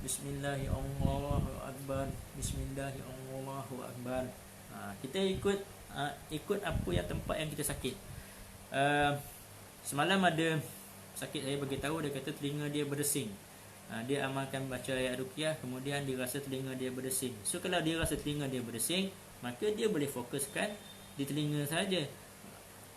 Bismillahirrahmanirrahim. Bismillahirrahmanirrahim. Kita ikut apa yang tempat yang kita sakit. Semalam ada sakit, saya bagi tahu, dia kata telinga dia berdesing. Dia amalkan baca ayat ruqyah, kemudian dia rasa telinga dia berdesing. So kalau dia rasa telinga dia berdesing, maka dia boleh fokuskan di telinga saja.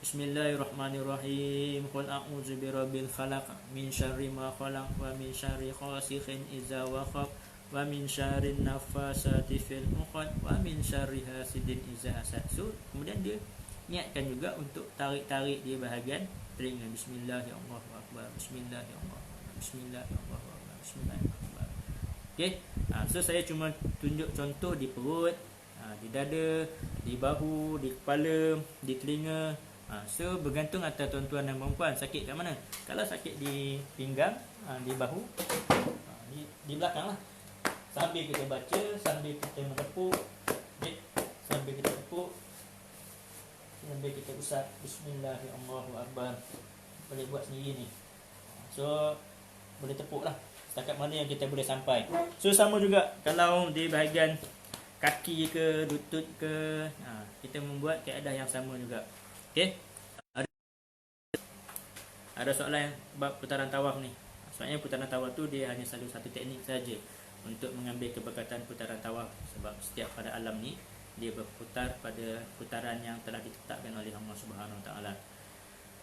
Bismillahirrahmanirrahim. Qul a'udzu birabbil falaq min syarri ma khalaq wa min syarri ghasiqin idza waqab wa min syarri nafasati fil 'uqad wa min syarri hasidin idza hasad. So kemudian dia niatkan juga untuk tarik-tarik di bahagian telinga. Bismillahirrahmanirrahim. Bismillahirrahmanirrahim. Bismillahirrahmanirrahim. Bismillahirrahmanirrahim. Okey. So saya cuma tunjuk contoh di perut, di dada, di bahu, di kepala, di telinga. So bergantung atas tuan-tuan dan puan-puan sakit kat mana. Kalau sakit di pinggang, di bahu, di belakang lah. Sambil kita baca, sambil kita menepuk, sambil kita tepuk, sambil kita usap Bismillahirrahmanirrahim. Boleh buat sendiri ni. So boleh tepuk lah setakat mana yang kita boleh sampai. So sama juga kalau di bahagian kaki ke lutut ke, kita membuat kaedah yang sama juga. Okey. Ada soalan bab putaran tawaf ni. Sebenarnya putaran tawaf tu dia hanya satu teknik saja untuk mengambil keberkatan putaran tawaf, sebab setiap pada alam ni dia berputar pada putaran yang telah ditetapkan oleh Allah Subhanahu Wa Taala.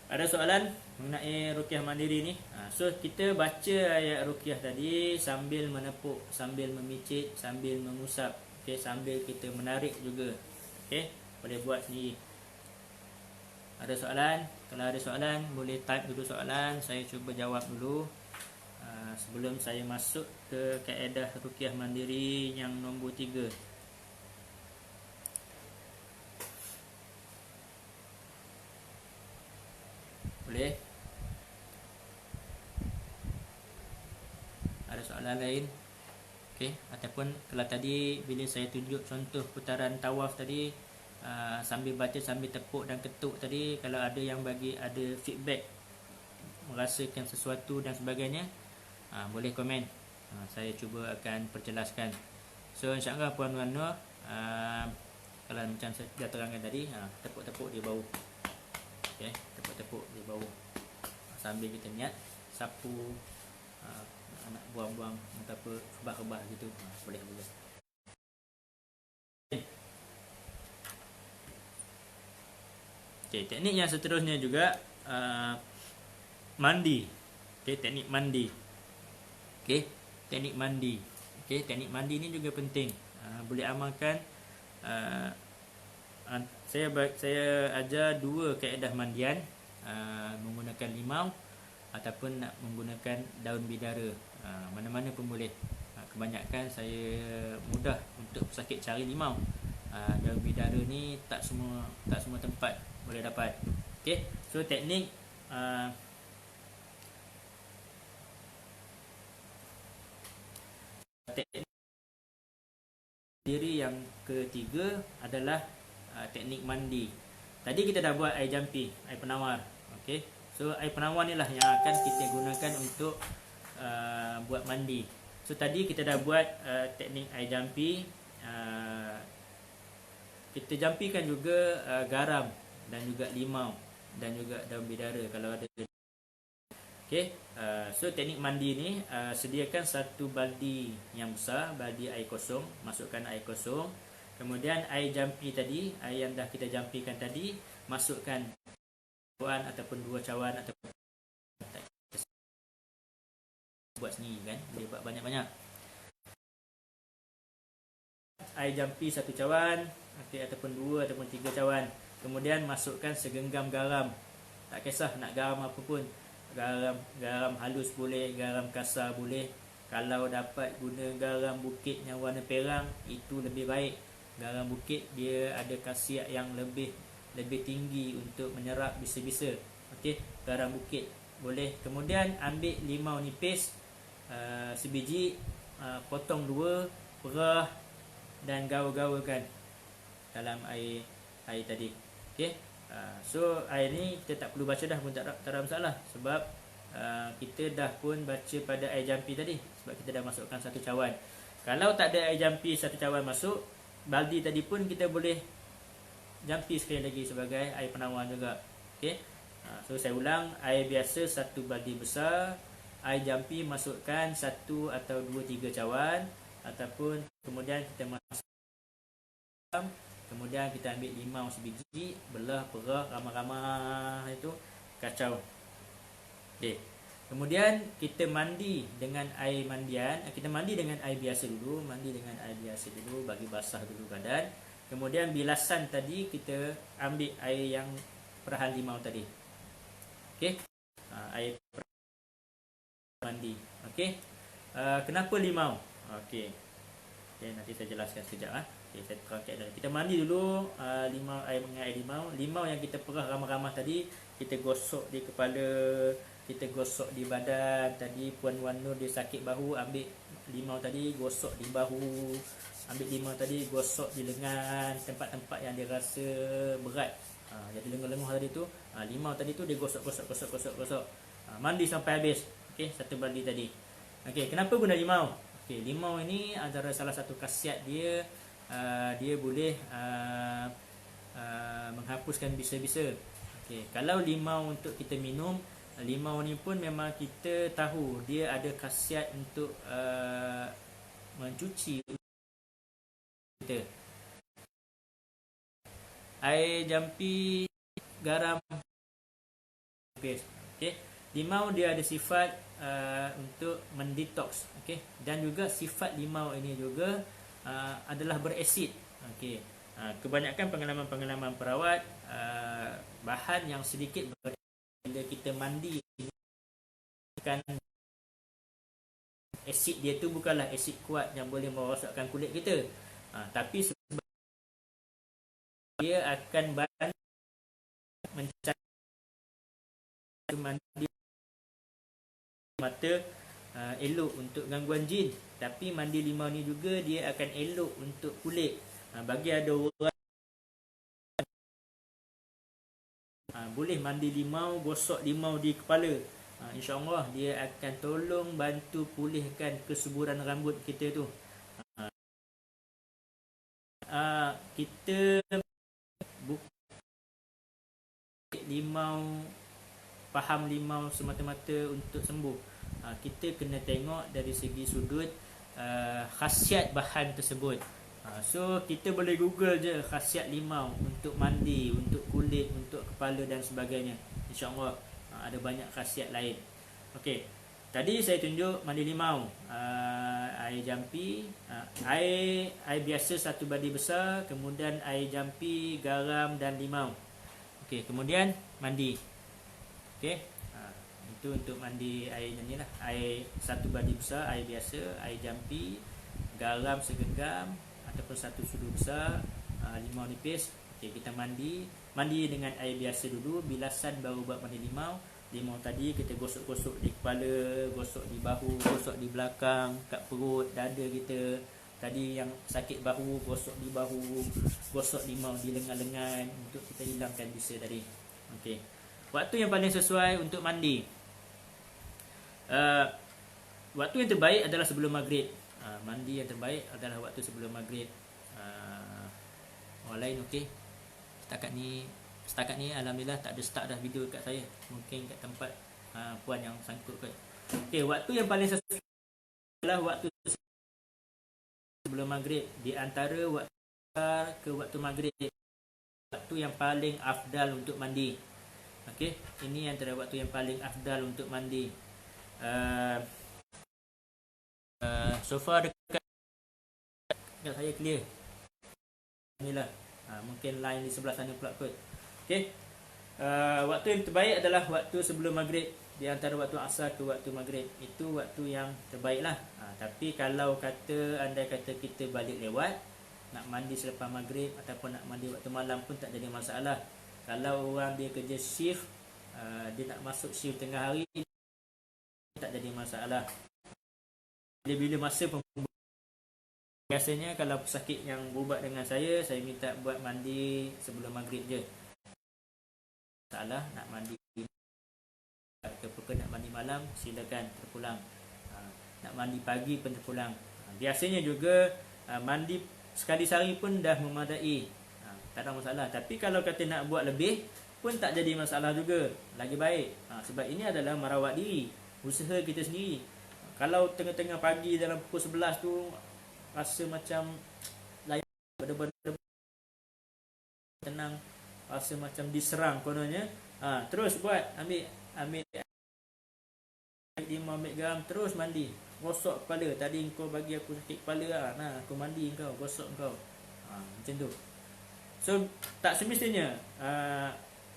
Ada soalan mengenai ruqyah mandiri ni. So kita baca ayat ruqyah tadi sambil menepuk, sambil memicit, sambil mengusap, okey, sambil kita menarik juga. Okey, boleh buat sendiri. Ada soalan? Kalau ada soalan boleh type dulu soalan, saya cuba jawab dulu. Sebelum saya masuk ke kaedah ruqyah mandiri yang nombor 3. Boleh? Ada soalan lain? Okey, ataupun kalau tadi bila saya tunjuk contoh putaran tawaf tadi, sambil baca, sambil tepuk dan ketuk tadi, kalau ada yang bagi ada feedback, merasakan sesuatu dan sebagainya, boleh komen. Saya cuba akan perjelaskan. So insyaAllah Puan Nur, kalau macam saya dah terangkan tadi, tepuk-tepuk di bawah. Okay, tepuk-tepuk di bawah sambil kita niat sapu, nak buang-buang ataupun rebah-rebah gitu, boleh. Okay, teknik yang seterusnya juga mandi. Okay, teknik mandi. Okay, teknik mandi. Okay, teknik mandi ni juga penting. Boleh amalkan. Saya ajar 2 kaedah mandian, menggunakan limau ataupun nak menggunakan daun bidara. Mana-mana pun boleh. Kebanyakan saya mudah untuk pesakit cari limau. Daun bidara ni tak semua tempat boleh dapat. Okey, so teknik diri yang ketiga adalah teknik mandi. Tadi kita dah buat air jampi, air penawar. Okey, so air penawar ni lah yang akan kita gunakan untuk buat mandi. So tadi kita dah buat teknik air jampi. Kita jampikan juga garam dan juga limau dan juga daun bidara kalau ada. Okey, so teknik mandi ni, sediakan satu baldi yang besar, baldi air kosong, masukkan air kosong. Kemudian air jampi tadi, air yang dah kita jampikan tadi, masukkan cawan ataupun 2 cawan ataupun buat sendiri kan, boleh buat banyak-banyak. Air jampi 1 cawan, okey, ataupun 2 ataupun 3 cawan. Kemudian masukkan segenggam garam. Tak kisah nak garam apa pun. Garam halus boleh, garam kasar boleh. Kalau dapat guna garam bukit yang warna perang, itu lebih baik. Garam bukit dia ada khasiat yang lebih tinggi untuk menyerap bisa-bisa. Okey, garam bukit boleh. Kemudian ambil limau nipis sebiji, potong 2, perah dan gaul-gaulkan dalam air tadi. Okey, so air ni kita tak perlu baca dah pun, tak ada masalah, sebab kita dah pun baca pada air jampi tadi, sebab kita dah masukkan 1 cawan. Kalau tak ada air jampi 1 cawan masuk, baldi tadi pun kita boleh jampi sekali lagi sebagai air penawar juga. Okey, so saya ulang, air biasa 1 baldi besar, air jampi masukkan 1 atau 2, 3 cawan, ataupun kemudian kita masukkan, kemudian kita ambil limau sebiji, belah, perah, ramah-ramah, itu kacau. Okey, kemudian kita mandi dengan air mandian. Kita mandi dengan air biasa dulu, bagi basah dulu badan. Kemudian bilasan tadi kita ambil air yang perahan limau tadi. Okey, air mandi. Okey, kenapa limau? Okey, Okay, nanti saya jelaskan sekejap. Okay, saya terangkan dulu. Kita mandi dulu limau, air dengan air limau. Limau yang kita perah ramah-ramah tadi, kita gosok di kepala, kita gosok di badan. Tadi Puan Wan Nur dia sakit bahu, ambil limau tadi gosok di bahu, ambil limau tadi gosok di lengan, tempat-tempat yang dia rasa berat. Jadi lengan-lengan tadi tu, limau tadi tu dia gosok. Mandi sampai habis. Okey, satu bandi tadi. Okey, kenapa guna limau? Okey, limau ini antara salah satu khasiat dia, dia boleh menghapuskan bisa-bisa. Okey, kalau limau untuk kita minum, limau ni pun memang kita tahu dia ada khasiat untuk mencuci kita. Air jampi, garam, paste. Okey, limau dia ada sifat untuk mendetox. Okey, dan juga sifat limau ini juga adalah berasid. Okey, kebanyakan pengalaman perawat, bahan yang sedikit bila kita mandi kan, asid dia tu bukanlah asid kuat yang boleh merosakkan kulit kita, tapi dia akan bantu mencari mandi mata, elok untuk gangguan jin. Tapi mandi limau ni juga dia akan elok untuk kulit. Bagi ada orang boleh mandi limau, gosok limau di kepala, InsyaAllah dia akan tolong bantu pulihkan kesuburan rambut kita tu. Kita limau, faham limau semata-mata untuk sembuh. Kita kena tengok dari segi sudut khasiat bahan tersebut. So kita boleh google je khasiat limau untuk mandi, untuk kulit, untuk kepala dan sebagainya. InsyaAllah ada banyak khasiat lain. Okey, tadi saya tunjuk mandi limau, air jampi, air biasa satu badi besar, kemudian air jampi, garam dan limau. Okey, kemudian mandi. Okey, itu untuk mandi air ni lah. Air satu badi besar, air biasa, air jampi, garam segenggam ataupun satu sudu besar, limau nipis. Okey, kita mandi dengan air biasa dulu, bilasan baru buat mandi limau. Limau tadi kita gosok-gosok di kepala, gosok di bahu, gosok di belakang, kat perut, dada kita. Tadi yang sakit bahu, gosok di bahu, gosok limau di lengan-lengan untuk kita hilangkan bisa tadi. Okey, waktu yang paling sesuai untuk mandi, waktu yang terbaik adalah sebelum maghrib. Mandi yang terbaik adalah waktu sebelum maghrib. Orang lain okey. Setakat ni alhamdulillah tak ada start dah video kat saya. Mungkin kat tempat puan yang sangkut kot. Okey, waktu yang paling sesuai adalah waktu sebelum maghrib. Di antara waktu ke waktu maghrib, waktu yang paling afdal untuk mandi. Okey, ini antara waktu yang paling afdal untuk mandi. So far dekat saya clear. Inilah, mungkin line di sebelah sana pula kot. Okey, waktu yang terbaik adalah waktu sebelum maghrib. Di antara waktu asar ke waktu maghrib, itu waktu yang terbaik lah. Tapi kalau andai kata kita balik lewat, nak mandi selepas maghrib ataupun nak mandi waktu malam pun tak jadi masalah. Kalau orang dia kerja shift, dia nak masuk shift tengah hari, tak jadi masalah. Bila masa biasanya kalau pesakit yang berubat dengan saya minta buat mandi sebelum maghrib je. Salah nak mandi ataupun nak mandi malam, silakan terpulang. Nak mandi pagi pun terpulang. Biasanya juga mandi sekali sehari pun dah memadai, tak ada masalah. Tapi kalau kata nak buat lebih pun tak jadi masalah juga, lagi baik. Sebab ini adalah merawat diri, usaha kita sendiri. Kalau tengah-tengah pagi dalam pukul 11 tu rasa macam lain, benda-benda tenang, rasa macam diserang kononnya, terus buat ambil 5 ambil garam, terus mandi, gosok kepala. Tadi kau bagi aku sakit kepala, nah aku mandi kau, gosok kau, macam tu. So tak semestinya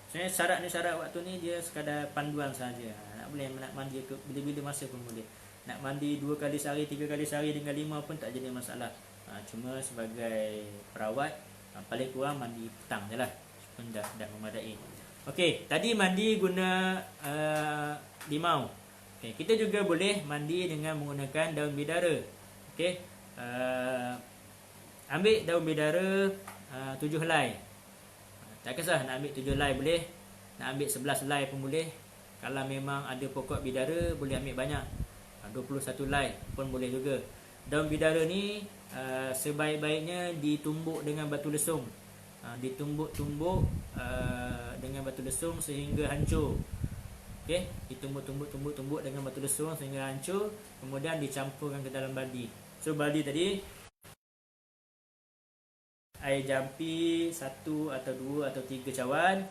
sebenarnya syarat waktu ni dia sekadar panduan saja. Nak boleh nak mandi ke bila-bila masa pun boleh. Nak mandi 2 kali sehari, 3 kali sehari dengan 5 pun tak jadi masalah. Cuma sebagai perawat paling kurang mandi petang je lah, pun dah memadai. Okey, tadi mandi guna limau. Okey, kita juga boleh mandi dengan menggunakan daun bidara. Okey, ambil daun bidara 7 helai. Tak kisah nak ambil 7 helai boleh, nak ambil 11 helai pun boleh. Kalau memang ada pokok bidara boleh ambil banyak, 21 helai pun boleh juga. Daun bidara ni sebaik-baiknya ditumbuk dengan batu lesung. Ditumbuk-tumbuk dengan batu lesung sehingga hancur. Okey, ditumbuk-tumbuk dengan batu lesung sehingga hancur, kemudian dicampurkan ke dalam baldi. So baldi tadi air jampi 1 atau 2 atau 3 cawan,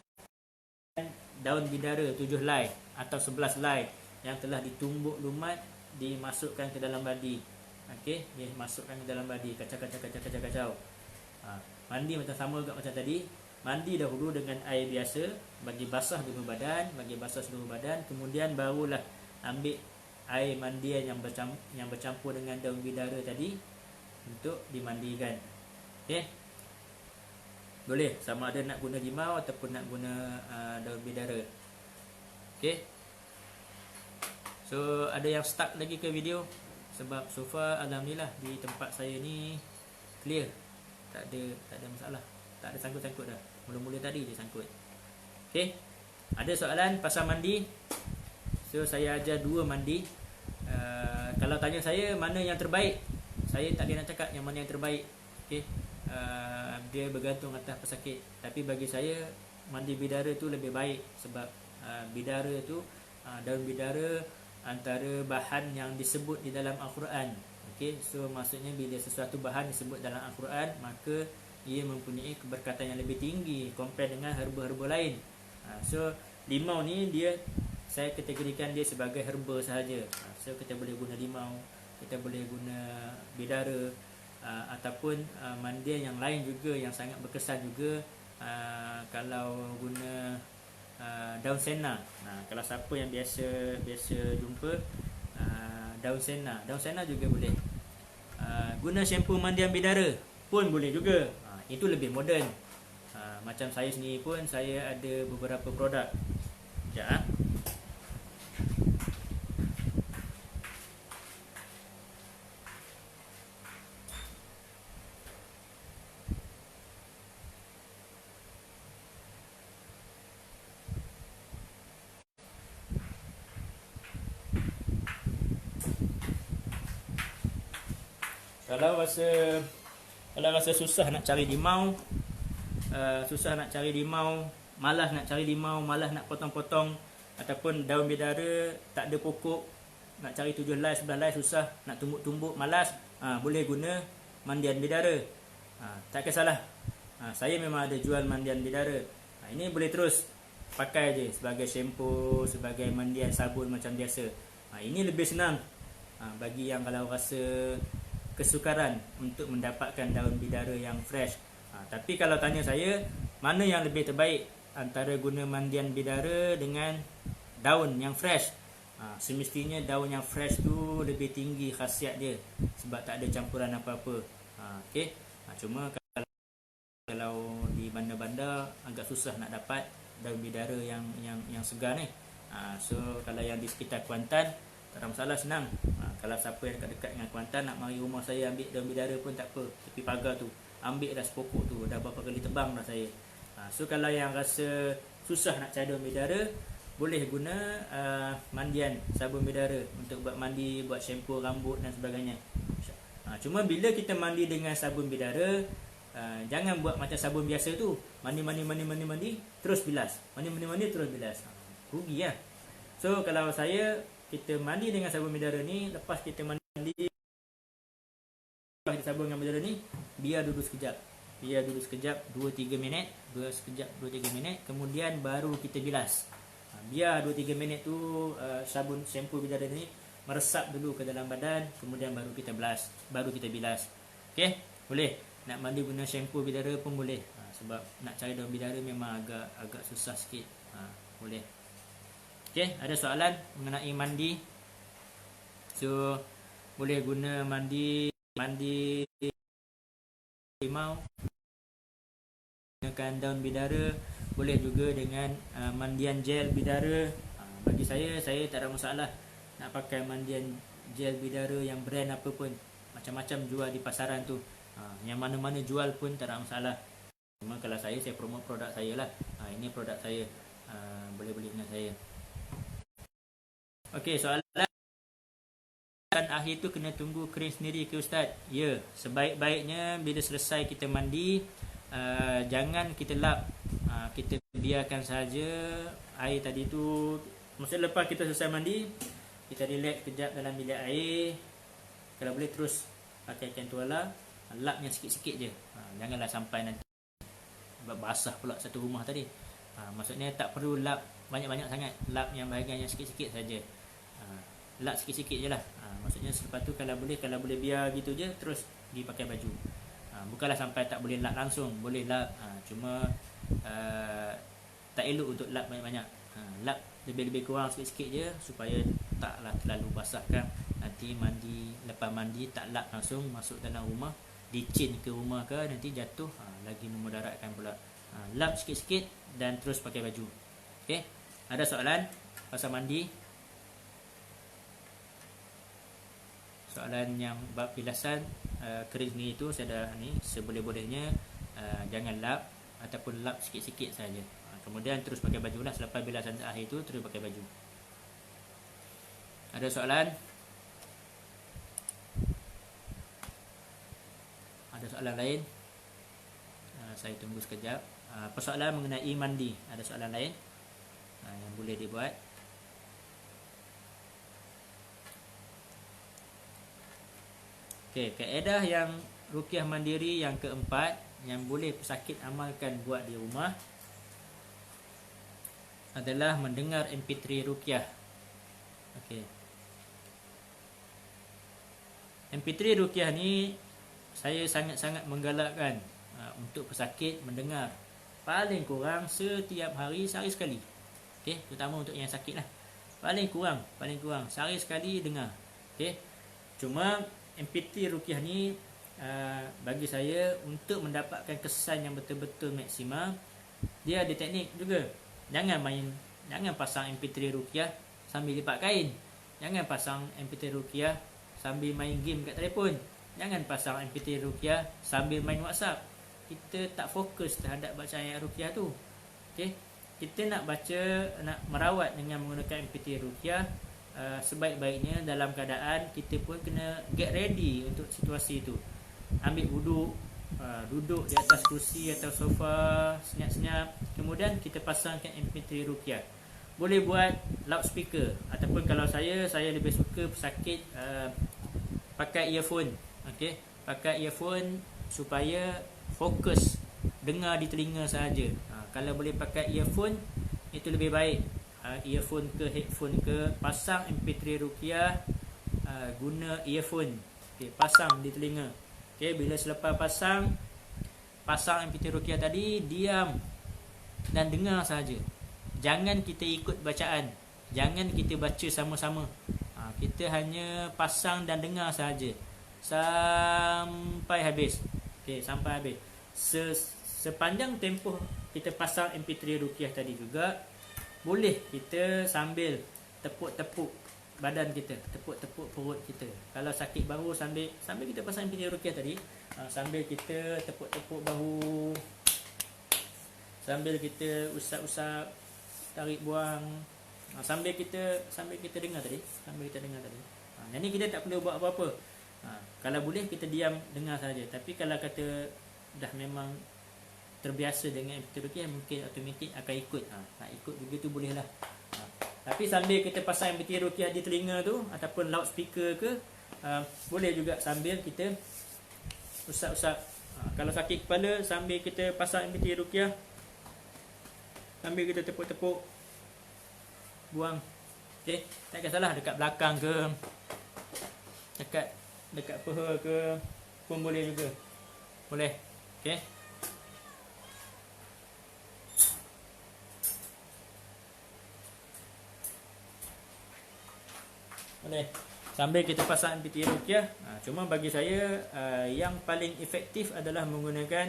daun bidara 7 helai atau 11 helai yang telah ditumbuk lumat dimasukkan ke dalam baldi. Okey, dia masukkan ke dalam baldi, kacau. Mandi macam sama juga macam tadi. Mandi dahulu dengan air biasa, bagi basah seluruh badan, kemudian barulah ambil air mandian yang bercampur dengan daun bidara tadi untuk dimandikan. Okey, boleh sama ada nak guna limau ataupun nak guna daun bidara. Okey, so ada yang stuck lagi ke video? Sebab so far alhamdulillah di tempat saya ni clear, tak ada masalah, tak ada sangkut-sangkut dah. Mula-mula tadi je sangkut. Okey, ada soalan pasal mandi? So saya ajar 2 mandi. Kalau tanya saya mana yang terbaik, saya tak boleh nak cakap yang mana yang terbaik. Okey, dia bergantung atas pesakit. Tapi bagi saya mandi bidara tu lebih baik. Sebab bidara tu, daun bidara antara bahan yang disebut di dalam Al-Quran. Okey, so maksudnya bila sesuatu bahan disebut dalam Al-Quran, maka ia mempunyai keberkatan yang lebih tinggi compare dengan herba-herba lain. So limau ni saya kategorikan dia sebagai herba sahaja. So kita boleh guna limau, kita boleh guna bidara, ataupun mandian yang lain juga yang sangat berkesan juga. Kalau guna daun sena, kalau siapa yang biasa jumpa daun sena juga boleh. Guna shampoo mandian bidara pun boleh juga. Itu lebih moden. Macam saya sendiri pun saya ada beberapa produk. Sekejap. Kalau rasa susah nak cari limau, malas nak cari limau, malas nak potong-potong, ataupun daun bidara tak ada pokok, nak cari 7 helai 11 helai susah, nak tumbuk-tumbuk malas, boleh guna mandian bidara. Tak kisahlah. Saya memang ada jual mandian bidara. Ini boleh terus pakai je sebagai shampoo, sebagai mandian sabun macam biasa. Ini lebih senang bagi yang kalau rasa kesukaran untuk mendapatkan daun bidara yang fresh. Tapi kalau tanya saya, mana yang lebih terbaik antara guna mandian bidara dengan daun yang fresh? Semestinya daun yang fresh tu lebih tinggi khasiat dia sebab tak ada campuran apa-apa. Okey. Cuma kalau di bandar-bandar agak susah nak dapat daun bidara yang segar ni. So kalau yang di sekitar Kuantan tak ada masalah, senang. Kalau siapa yang dekat-dekat dengan Kuantan nak mari rumah saya ambil daun bidara pun tak apa. Tepi pagar tu, ambil dah sepokok tu, dah berapa kali tebang dah saya. So kalau yang rasa susah nak cari daun bidara, boleh guna mandian sabun bidara untuk buat mandi, buat shampoo rambut dan sebagainya. Cuma bila kita mandi dengan sabun bidara, jangan buat macam sabun biasa tu, mandi terus bilas, mandi terus bilas. Rugi lah. So kalau kita mandi dengan sabun bidara ni, lepas kita mandi sabun dengan bidara ni, biar duduk sekejap 2-3 minit, kemudian baru kita bilas. Biar 2-3 minit tu sabun shampoo bidara ni meresap dulu ke dalam badan, kemudian baru kita bilas. Okey, boleh nak mandi guna shampoo bidara pun boleh. Sebab nak cari daun bidara memang agak susah sikit. Boleh. Okey, ada soalan mengenai mandi? So boleh guna mandi limau, gunakan daun bidara, boleh juga dengan mandian gel bidara. Bagi saya tak ada masalah nak pakai mandian gel bidara yang brand apa pun, macam-macam jual di pasaran tu. Yang mana-mana jual pun tak ada masalah. Cuma kalau saya promote produk saya lah. Ini produk saya, boleh beli dengan saya. Okey, soalan akhir tu kena tunggu kering sendiri ke Ustaz? Ya, sebaik-baiknya bila selesai kita mandi, jangan kita lap. Kita biarkan saja air tadi tu. Maksudnya lepas kita selesai mandi, kita relax kejap dalam bilik air. Kalau boleh terus pakai kain tuala, lapnya sikit-sikit je. Janganlah sampai nanti basah pula satu rumah tadi. Maksudnya tak perlu lap banyak-banyak sangat. Lap yang bahagian yang sikit-sikit saja. Lap sikit-sikit je lah. Maksudnya selepas tu kalau boleh biar gitu je, terus dipakai baju. Bukanlah sampai tak boleh lap langsung. Boleh lap, cuma tak elok untuk lap banyak-banyak. Lap lebih-lebih kurang sikit-sikit je, supaya taklah terlalu basah kan. Nanti lepas mandi tak lap langsung, masuk dalam rumah, licin ke rumah ke, nanti jatuh, lagi memudaratkan pula. Lap sikit-sikit dan terus pakai baju. Okey, ada soalan pasal mandi? Soalan yang bab bilasan kering ni tu, saya dah ni, seboleh-bolehnya jangan lap ataupun lap sikit-sikit saja. Kemudian terus pakai baju lah. Selepas bilasan akhir tu terus pakai baju. Ada soalan? Ada soalan lain? Saya tunggu sekejap. Persoalan mengenai mandi, ada soalan lain yang boleh dibuat? Okey, kaedah yang ruqyah mandiri yang keempat yang boleh pesakit amalkan buat di rumah adalah mendengar MP3 ruqyah. Okey. MP3 ruqyah ni saya sangat-sangat menggalakkan untuk pesakit mendengar paling kurang setiap hari, sehari sekali. Okey, terutama untuk yang sakit lah. Paling kurang sehari sekali dengar. Okey. Cuma MP3 ruqyah ni bagi saya untuk mendapatkan kesan yang betul-betul maksima, dia ada teknik juga. Jangan pasang MP3 ruqyah sambil lipat kain. Jangan pasang MP3 ruqyah sambil main game kat telefon. Jangan pasang MP3 ruqyah sambil main WhatsApp. Kita tak fokus terhadap bacaan ayat ruqyah tu. Okey, kita nak baca, nak merawat dengan menggunakan MP3 ruqyah, sebaik-baiknya dalam keadaan kita pun kena get ready untuk situasi itu. Ambil wuduk, duduk di atas kerusi atau sofa senyap-senyap, kemudian kita pasangkan MP3 ruqyah. Boleh buat loudspeaker, ataupun kalau saya lebih suka pesakit pakai earphone. Okey, pakai earphone supaya fokus dengar di telinga sahaja. Kalau boleh pakai earphone itu lebih baik. Earphone ke headphone ke, pasang MP3 ruqyah, guna earphone. Okey, pasang di telinga. Okey, bila selepas pasang MP3 ruqyah tadi, diam dan dengar sahaja. Jangan kita ikut bacaan, jangan kita baca sama-sama. Kita hanya pasang dan dengar sahaja sampai habis. Okey, sampai habis. Sepanjang tempoh kita pasang MP3 ruqyah tadi juga, boleh kita sambil tepuk-tepuk badan kita, tepuk-tepuk perut kita. Kalau sakit bahu, sambil kita pasang MP3 ruqyah tadi, sambil kita tepuk-tepuk bahu, sambil kita usap-usap, tarik buang, sambil kita dengar tadi, jadi kita tak perlu buat apa-apa. Kalau boleh kita diam dengar saja. Tapi kalau kata dah memang terbiasa dengan MP3 ruqyah, mungkin automatik akan ikut. Nak ikut juga tu boleh lah. Tapi sambil kita pasang MP3 ruqyah di telinga tu, ataupun loudspeaker ke, boleh juga sambil kita usap-usap. Kalau sakit kepala, sambil kita pasang MP3 ruqyah, sambil kita tepuk-tepuk, buang. Okay, tak kisahlah dekat belakang ke, dekat peha ke, pun boleh juga. Boleh. Okay. Boleh. sambil kita pasang MP3 ruqyah. Cuma bagi saya yang paling efektif adalah menggunakan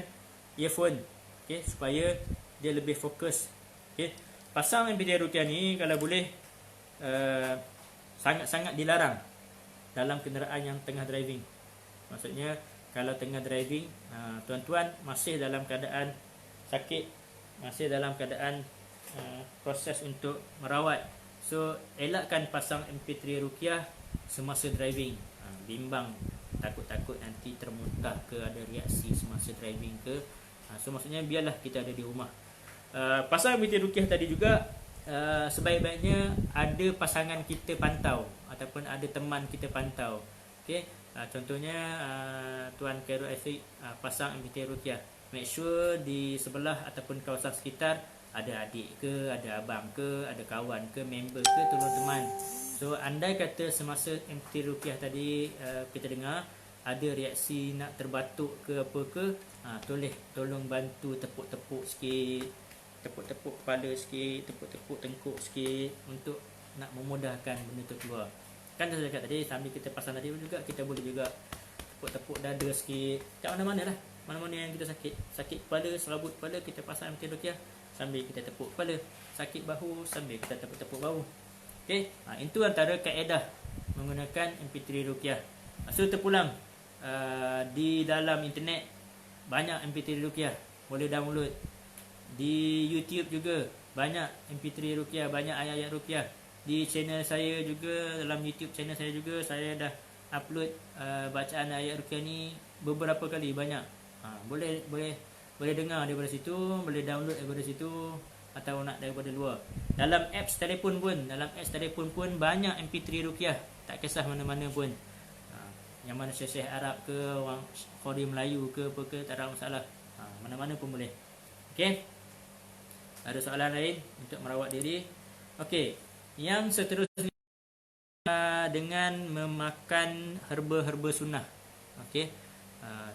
earphone, okey, supaya dia lebih fokus. Okey, pasang MP3 ruqyah ni kalau boleh sangat-sangat dilarang dalam kenderaan yang tengah driving. Maksudnya kalau tengah driving, tuan-tuan masih dalam keadaan sakit, masih dalam keadaan proses untuk merawat, so elakkan pasang MP3 ruqyah semasa driving. Bimbang, takut-takut nanti termuntah ke, ada reaksi semasa driving ke. So maksudnya biarlah kita ada di rumah. Pasal MP3 ruqyah tadi juga, sebaik-baiknya ada pasangan kita pantau ataupun ada teman kita pantau. Okey, contohnya Tuan Khairul Afiq pasang MP3 ruqyah, make sure di sebelah ataupun kawasan sekitar ada adik ke, ada abang ke, ada kawan ke, member ke, tolong teman. So andai kata semasa MP3 ruqyah tadi kita dengar ada reaksi nak terbatuk ke apa ke, tolong bantu tepuk-tepuk sikit, tepuk-tepuk kepala sikit, tepuk-tepuk tengkuk sikit untuk nak memudahkan benda tu keluar. Kan saya cakap tadi, sambil kita pasang tadi juga kita boleh juga tepuk-tepuk dada sikit, kat mana-mana lah, mana-mana yang kita sakit kepala, serabut kepala, kita pasang MP3 ruqyah sambil kita tepuk kepala, sakit bahu sambil kita tepuk-tepuk bahu. Okey, itu antara kaedah menggunakan MP3 ruqyah. So terpulang, di dalam internet banyak MP3 ruqyah boleh download. Di YouTube juga banyak MP3 ruqyah, banyak ayat-ayat ruqyah. Di channel saya juga, dalam YouTube channel saya juga, saya dah upload bacaan ayat ruqyah ni beberapa kali, banyak. Boleh dengar daripada situ, boleh download daripada situ, atau nak daripada luar. Dalam apps telefon pun banyak MP3 ruqyah, tak kisah mana-mana pun. Yang mana Syekh Arab ke, orang Qori Melayu ke, apa ke, tak ada masalah. Mana-mana pun boleh. Okey. Ada soalan lain untuk merawat diri? Okey. Yang seterusnya dengan memakan herba-herba sunnah. Okey.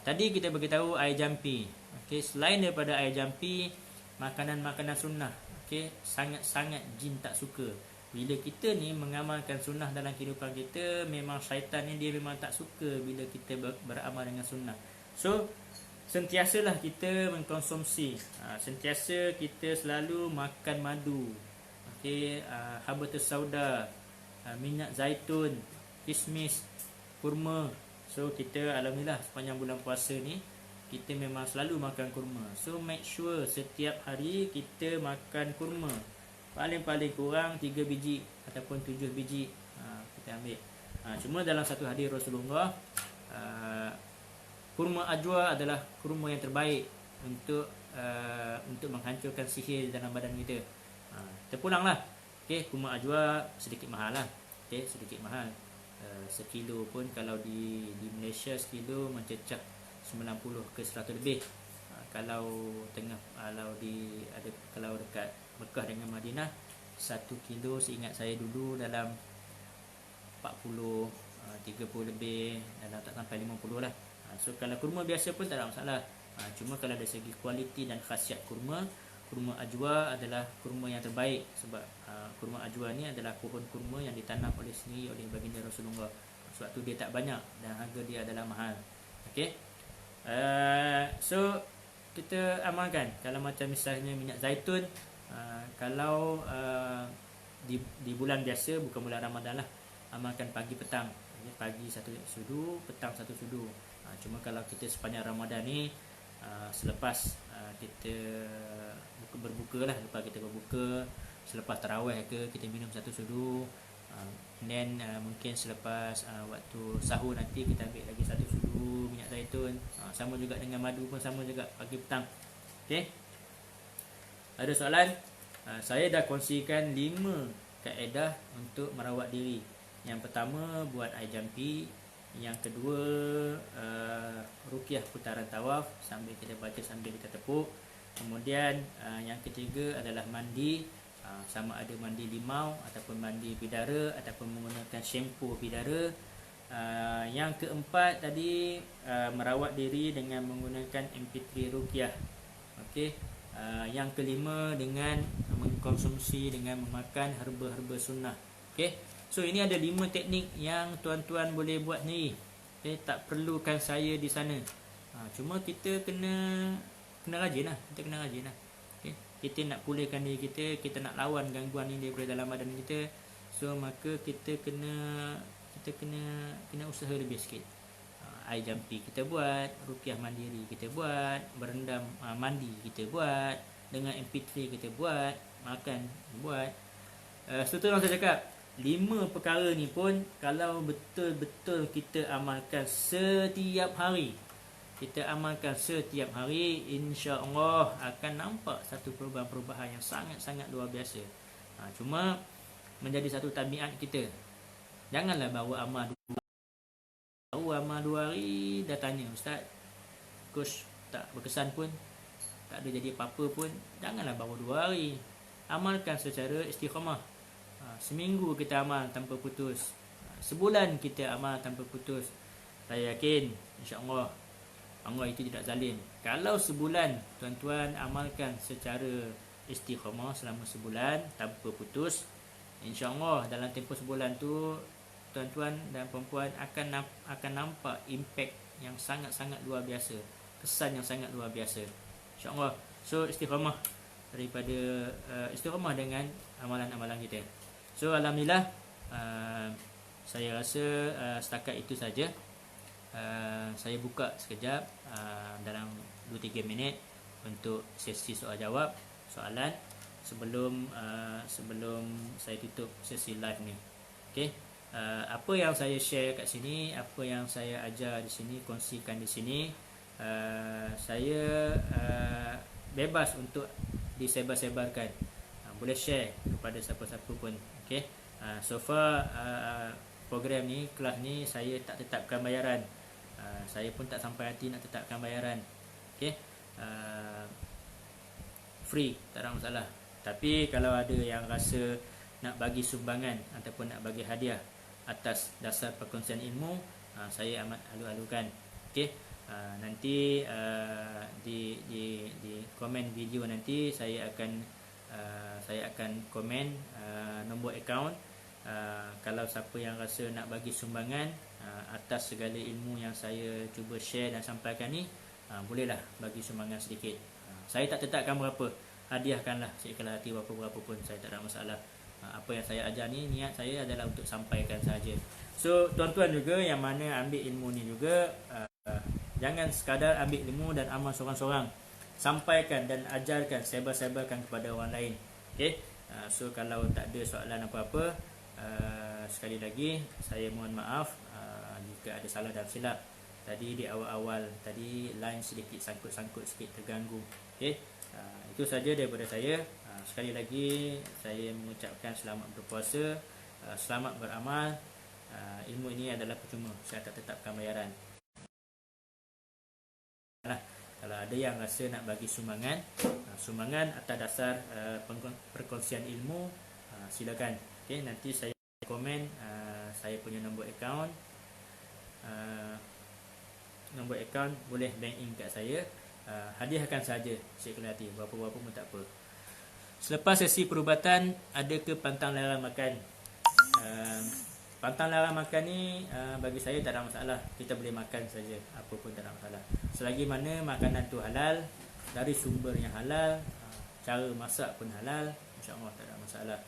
Tadi kita beritahu air jampi. Okey, selain daripada air jampi, makanan-makanan sunnah, okey, sangat-sangat jin tak suka. Bila kita ni mengamalkan sunnah dalam kehidupan kita, memang syaitan ni dia memang tak suka bila kita beramal dengan sunnah. So sentiasalah kita mengkonsumsi, sentiasa kita selalu makan madu, okey, habatus sauda, minyak zaitun, kismis, kurma. So kita alhamdulillah sepanjang bulan puasa ni kita memang selalu makan kurma. So make sure setiap hari kita makan kurma. Paling-paling kurang 3 biji ataupun 7 biji kita ambil. Cuma dalam satu hadis Rasulullah, kurma ajwa adalah kurma yang terbaik untuk menghancurkan sihir dalam badan kita. Terpulanglah. Okey, kurma ajwa sedikit mahal lah. Okey, sedikit mahal. Sekilo pun kalau di Malaysia sekilo mencecah 90 ke 100 lebih. Kalau dekat Mekah dengan Madinah, 1 kilo seingat saya dulu dalam 40, 30 lebih, dalam tak sampai 50 lah. So kalau kurma biasa pun tak ada masalah. Cuma kalau dari segi kualiti dan khasiat kurma ajwa adalah kurma yang terbaik. Sebab kurma ajwa ni adalah pohon kurma yang ditanam oleh sendiri oleh baginda Rasulullah. Sebab tu dia tak banyak dan harga dia adalah mahal. Okey. So kita amalkan. Kalau macam misalnya minyak zaitun, kalau di bulan biasa, bukan bulan Ramadan lah, amalkan pagi petang. Pagi 1 sudu, petang 1 sudu. Cuma kalau kita sepanjang Ramadan ni, selepas kita berbuka lah, lepas kita berbuka, selepas tarawih ke, kita minum 1 sudu. Then mungkin selepas waktu sahur nanti kita ambil lagi 1 sudu minyak zaitun. Sama juga dengan madu pun sama juga, pagi petang. Okey. Ada soalan? Saya dah kongsikan 5 kaedah untuk merawat diri. Yang pertama, buat air jampi. Yang kedua, ruqyah putaran tawaf sambil kita baca, sambil kita tepuk. Kemudian yang ketiga adalah mandi, sama ada mandi limau ataupun mandi bidara ataupun menggunakan shampoo bidara. Yang keempat tadi, merawat diri dengan menggunakan MP3 ruqyah. Okey. Yang kelima dengan mengkonsumsi dengan memakan herba-herba sunnah. Okey. So ini ada 5 teknik yang tuan-tuan boleh buat sendiri. Okay, tak perlukan saya di sana. Cuma kita kena rajin lah. Kita kena rajin lah. Okay. Kita nak pulihkan diri kita nak lawan gangguan ni daripada dalam badan kita. So maka kita kena usaha lebih sikit. Air jampi kita buat, ruqyah mandiri kita buat, berendam mandi kita buat, dengan MP3 kita buat, makan buat. Seterusnya saya cakap 5 perkara ni pun kalau betul-betul kita amalkan setiap hari, insya-Allah akan nampak satu perubahan-perubahan yang sangat-sangat luar biasa. Cuma menjadi satu tabiat kita. Janganlah baru amal 2 hari dah tanya, ustaz, coach tak berkesan pun, tak ada jadi apa-apa pun. Janganlah baru 2 hari. Amalkan secara istiqamah. Seminggu kita amal tanpa putus, sebulan kita amal tanpa putus. Saya yakin insya-Allah Allah itu tidak zalim. Kalau sebulan tuan-tuan amalkan secara istiqamah selama sebulan tanpa putus, insya-Allah dalam tempoh sebulan tu tuan-tuan dan puan-puan akan nampak impak yang sangat-sangat luar biasa, kesan yang sangat luar biasa, insya-Allah. So istiqamah istiqamah dengan amalan-amalan kita. So alhamdulillah, saya rasa setakat itu saja. Saya buka sekejap dalam 2-3 minit untuk sesi soal jawab soalan sebelum saya tutup sesi live ni. Okey. Apa yang saya share kat sini, apa yang saya ajar di sini, kongsikan di sini, saya bebas untuk disebar-sebarkan. Boleh share kepada siapa-siapa pun. Okey. So far program ni, kelas ni saya tak tetapkan bayaran. Saya pun tak sampai hati nak tetapkan bayaran. Okey. Free, tak ada masalah. Tapi kalau ada yang rasa nak bagi sumbangan ataupun nak bagi hadiah atas dasar perkongsian ilmu, saya amat alu-alukan. Okey. Nanti di komen video nanti saya akan komen nombor akaun. Kalau siapa yang rasa nak bagi sumbangan atas segala ilmu yang saya cuba share dan sampaikan ni, bolehlah bagi sumbangan sedikit. Saya tak tetapkan berapa, hadiahkanlah seikhlas hati berapa pun, saya tak ada masalah. Apa yang saya ajar ni, niat saya adalah untuk sampaikan saja. So tuan-tuan juga yang mana ambil ilmu ni juga, jangan sekadar ambil ilmu dan amal seorang-seorang, sampaikan dan ajarkan, sebar-sebarkan kepada orang lain. Okay. So kalau tak ada soalan apa-apa, sekali lagi saya mohon maaf jika ada salah dan silap. Tadi di awal-awal tadi line sedikit sangkut-sangkut, sikit terganggu. Okay. Itu saja daripada saya. Sekali lagi saya mengucapkan selamat berpuasa, selamat beramal. Ilmu ini adalah percuma, saya tak tetapkan bayaran. Kalau ada yang rasa nak bagi sumbangan atas dasar perkongsian ilmu, silakan. Okay, nanti saya komen saya punya nombor akaun. Nombor akaun boleh bank in kat saya. Hadiahkan saja seikhlas hati, berapa-berapa pun tak apa. Selepas sesi perubatan, ada ke pantang larang makan? Pantang larang makan ni bagi saya tak ada masalah. Kita boleh makan saja, apa pun tak ada masalah. Selagi mana makanan tu halal, dari sumber yang halal, cara masak pun halal, insya-Allah tak ada masalah.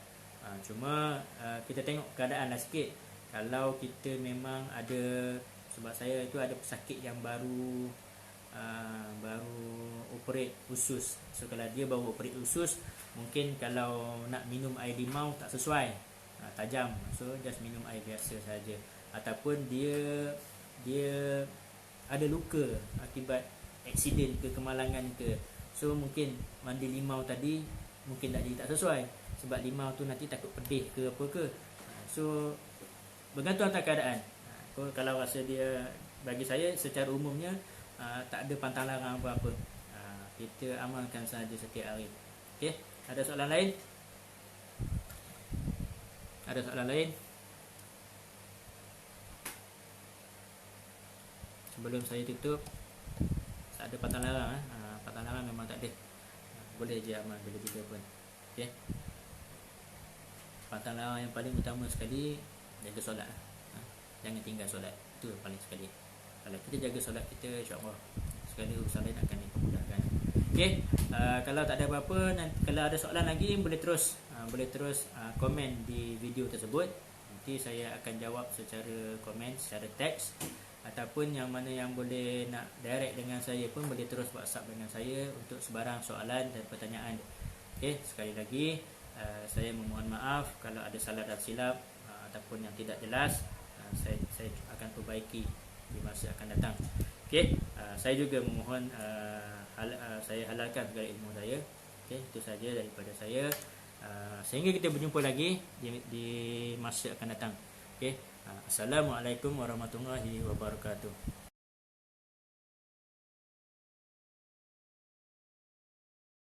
Cuma kita tengok keadaan lah sikit. Kalau kita memang ada, sebab saya itu ada pesakit yang baru operate usus. So kalau dia baru operate usus, mungkin kalau nak minum air limau tak sesuai, tajam. So just minum air biasa saja. Ataupun dia ada luka akibat aksiden ke, kemalangan ke. So mungkin mandi limau tadi mungkin tak sesuai, sebab limau tu nanti takut pedih ke apa ke. So bergantung atas keadaan. Kalau rasa dia, bagi saya secara umumnya tak ada pantang larang apa-apa. Kita amalkan saja setiap hari. Okey, ada soalan lain? Ada soalan lain? Sebelum saya tutup, tak ada pantang larang. Pantang larang memang tak ada. Boleh je amal bila-bila pun. Okey. Pantang larang yang paling utama sekali, jaga solat. Jangan tinggal solat. Itu paling sekali. Kalau kita jaga solat kita, insya-Allah segala urusan lain akan dimudahkan. Okey, kalau tak ada apa-apa, kalau ada soalan lagi boleh terus komen di video tersebut. Nanti saya akan jawab secara komen, secara teks, ataupun yang mana yang boleh nak direct dengan saya pun boleh terus WhatsApp dengan saya untuk sebarang soalan dan pertanyaan. Okey, sekali lagi saya memohon maaf kalau ada salah dan silap ataupun yang tidak jelas. Saya akan perbaiki di masa akan datang. Okey, saya juga memohon saya halalkan segala ilmu saya. Okey, itu saja daripada saya. Sehingga kita berjumpa lagi di masa akan datang. Okey, assalamualaikum warahmatullahi wabarakatuh.